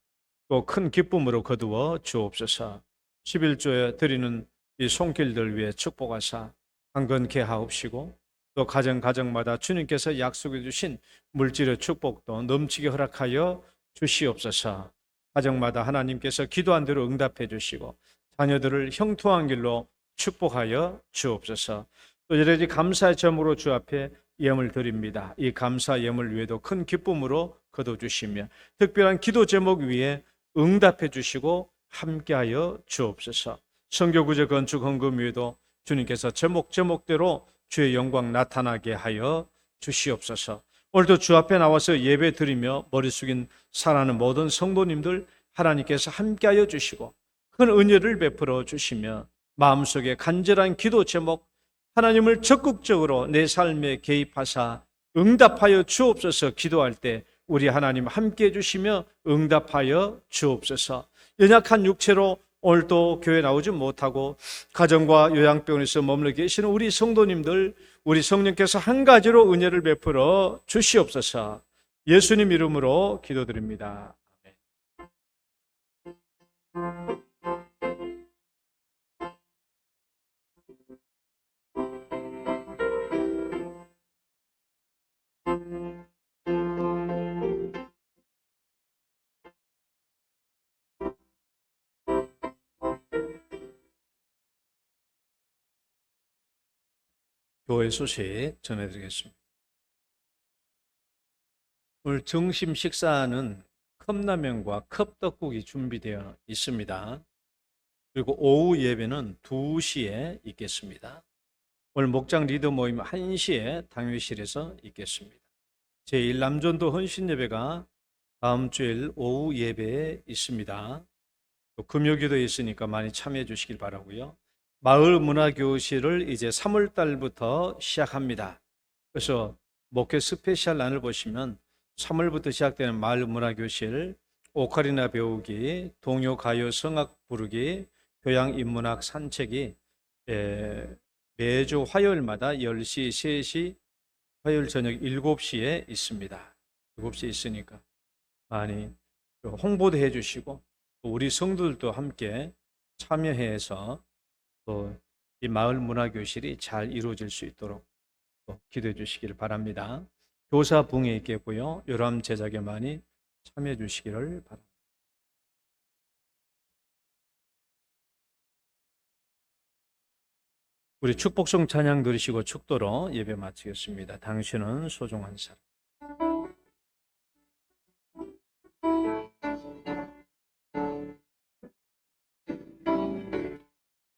또 큰 기쁨으로 거두어 주옵소서. 11조에 드리는 이 손길들 위해 축복하사 강건케 하옵시고 또 가정마다 주님께서 약속해 주신 물질의 축복도 넘치게 허락하여 주시옵소서. 가정마다 하나님께서 기도한 대로 응답해 주시고 자녀들을 형통한 길로 축복하여 주옵소서. 또 여러 가지 감사의 점으로 주 앞에 예물 드립니다. 이 감사 예물 위에도 큰 기쁨으로 거둬주시며 특별한 기도 제목 위에 응답해 주시고 함께하여 주옵소서. 성교구제 건축 헌금 위에도 주님께서 제목대로 주의 영광 나타나게 하여 주시옵소서. 오늘도 주 앞에 나와서 예배 드리며 머리 숙인 사랑하는 모든 성도님들 하나님께서 함께하여 주시고 큰 은혜를 베풀어 주시며 마음속에 간절한 기도 제목 하나님을 적극적으로 내 삶에 개입하사 응답하여 주옵소서. 기도할 때 우리 하나님 함께해 주시며 응답하여 주옵소서. 연약한 육체로 오늘도 교회 나오지 못하고 가정과 요양병원에서 머물러 계시는 우리 성도님들, 우리 성령께서 한 가지로 은혜를 베풀어 주시옵소서. 예수님 이름으로 기도드립니다. 교회 소식 전해드리겠습니다. 오늘 점심 식사는 컵라면과 컵떡국이 준비되어 있습니다. 그리고 오후 예배는 2시에 있겠습니다. 오늘 목장 리더 모임 1시에 당회실에서 있겠습니다. 제1남전도 헌신 예배가 다음 주일 오후 예배에 있습니다. 또 금요기도에 있으니까 많이 참여해 주시길 바라고요. 마을 문화교실을 이제 3월 달부터 시작합니다. 그래서 목회 스페셜란을 보시면 3월부터 시작되는 마을 문화교실, 오카리나 배우기, 동요 가요 성악 부르기, 교양 인문학 산책이 매주 화요일마다 10시, 3시, 화요일 저녁 7시에 있습니다. 7시에 있으니까 많이 홍보도 해주시고 또 우리 성도들도 함께 참여해서 또 이 마을 문화교실이 잘 이루어질 수 있도록 또 기도해 주시기를 바랍니다. 교사 붕에 있겠고요. 요람 제작에 많이 참여해 주시기를 바랍니다. 우리 축복성 찬양 들으시고 축도로 예배 마치겠습니다. 당신은 소중한 사람.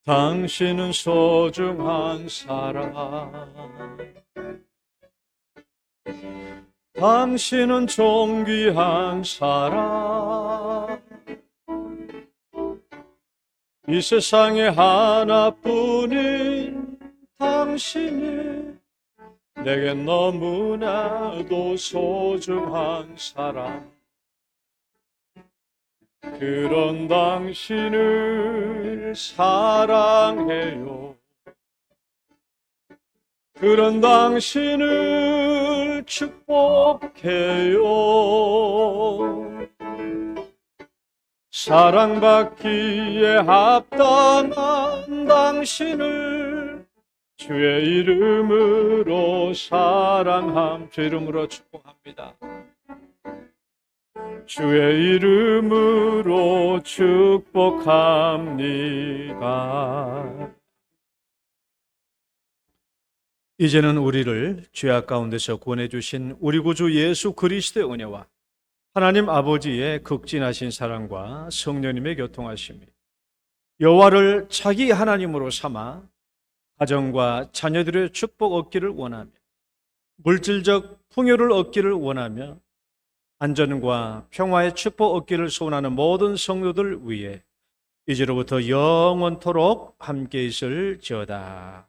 당신은 소중한 사람, 당신은 존귀한 사람, 이 세상에 하나뿐인 당신이 내겐 너무나도 소중한 사람. 그런 당신을 사랑해요. 그런 당신을 축복해요. 사랑받기에 합당한 당신을 주의 이름으로 주의 이름으로 축복합니다. 주의 이름으로 축복합니다. 이제는 우리를 죄악 가운데서 구원해 주신 우리 구주 예수 그리스도의 은혜와 하나님 아버지의 극진하신 사랑과 성령님의 교통하심이 여호와를 자기 하나님으로 삼아 가정과 자녀들의 축복 얻기를 원하며 물질적 풍요를 얻기를 원하며 안전과 평화의 축복 얻기를 소원하는 모든 성도들 위해 이제로부터 영원토록 함께 있을지어다.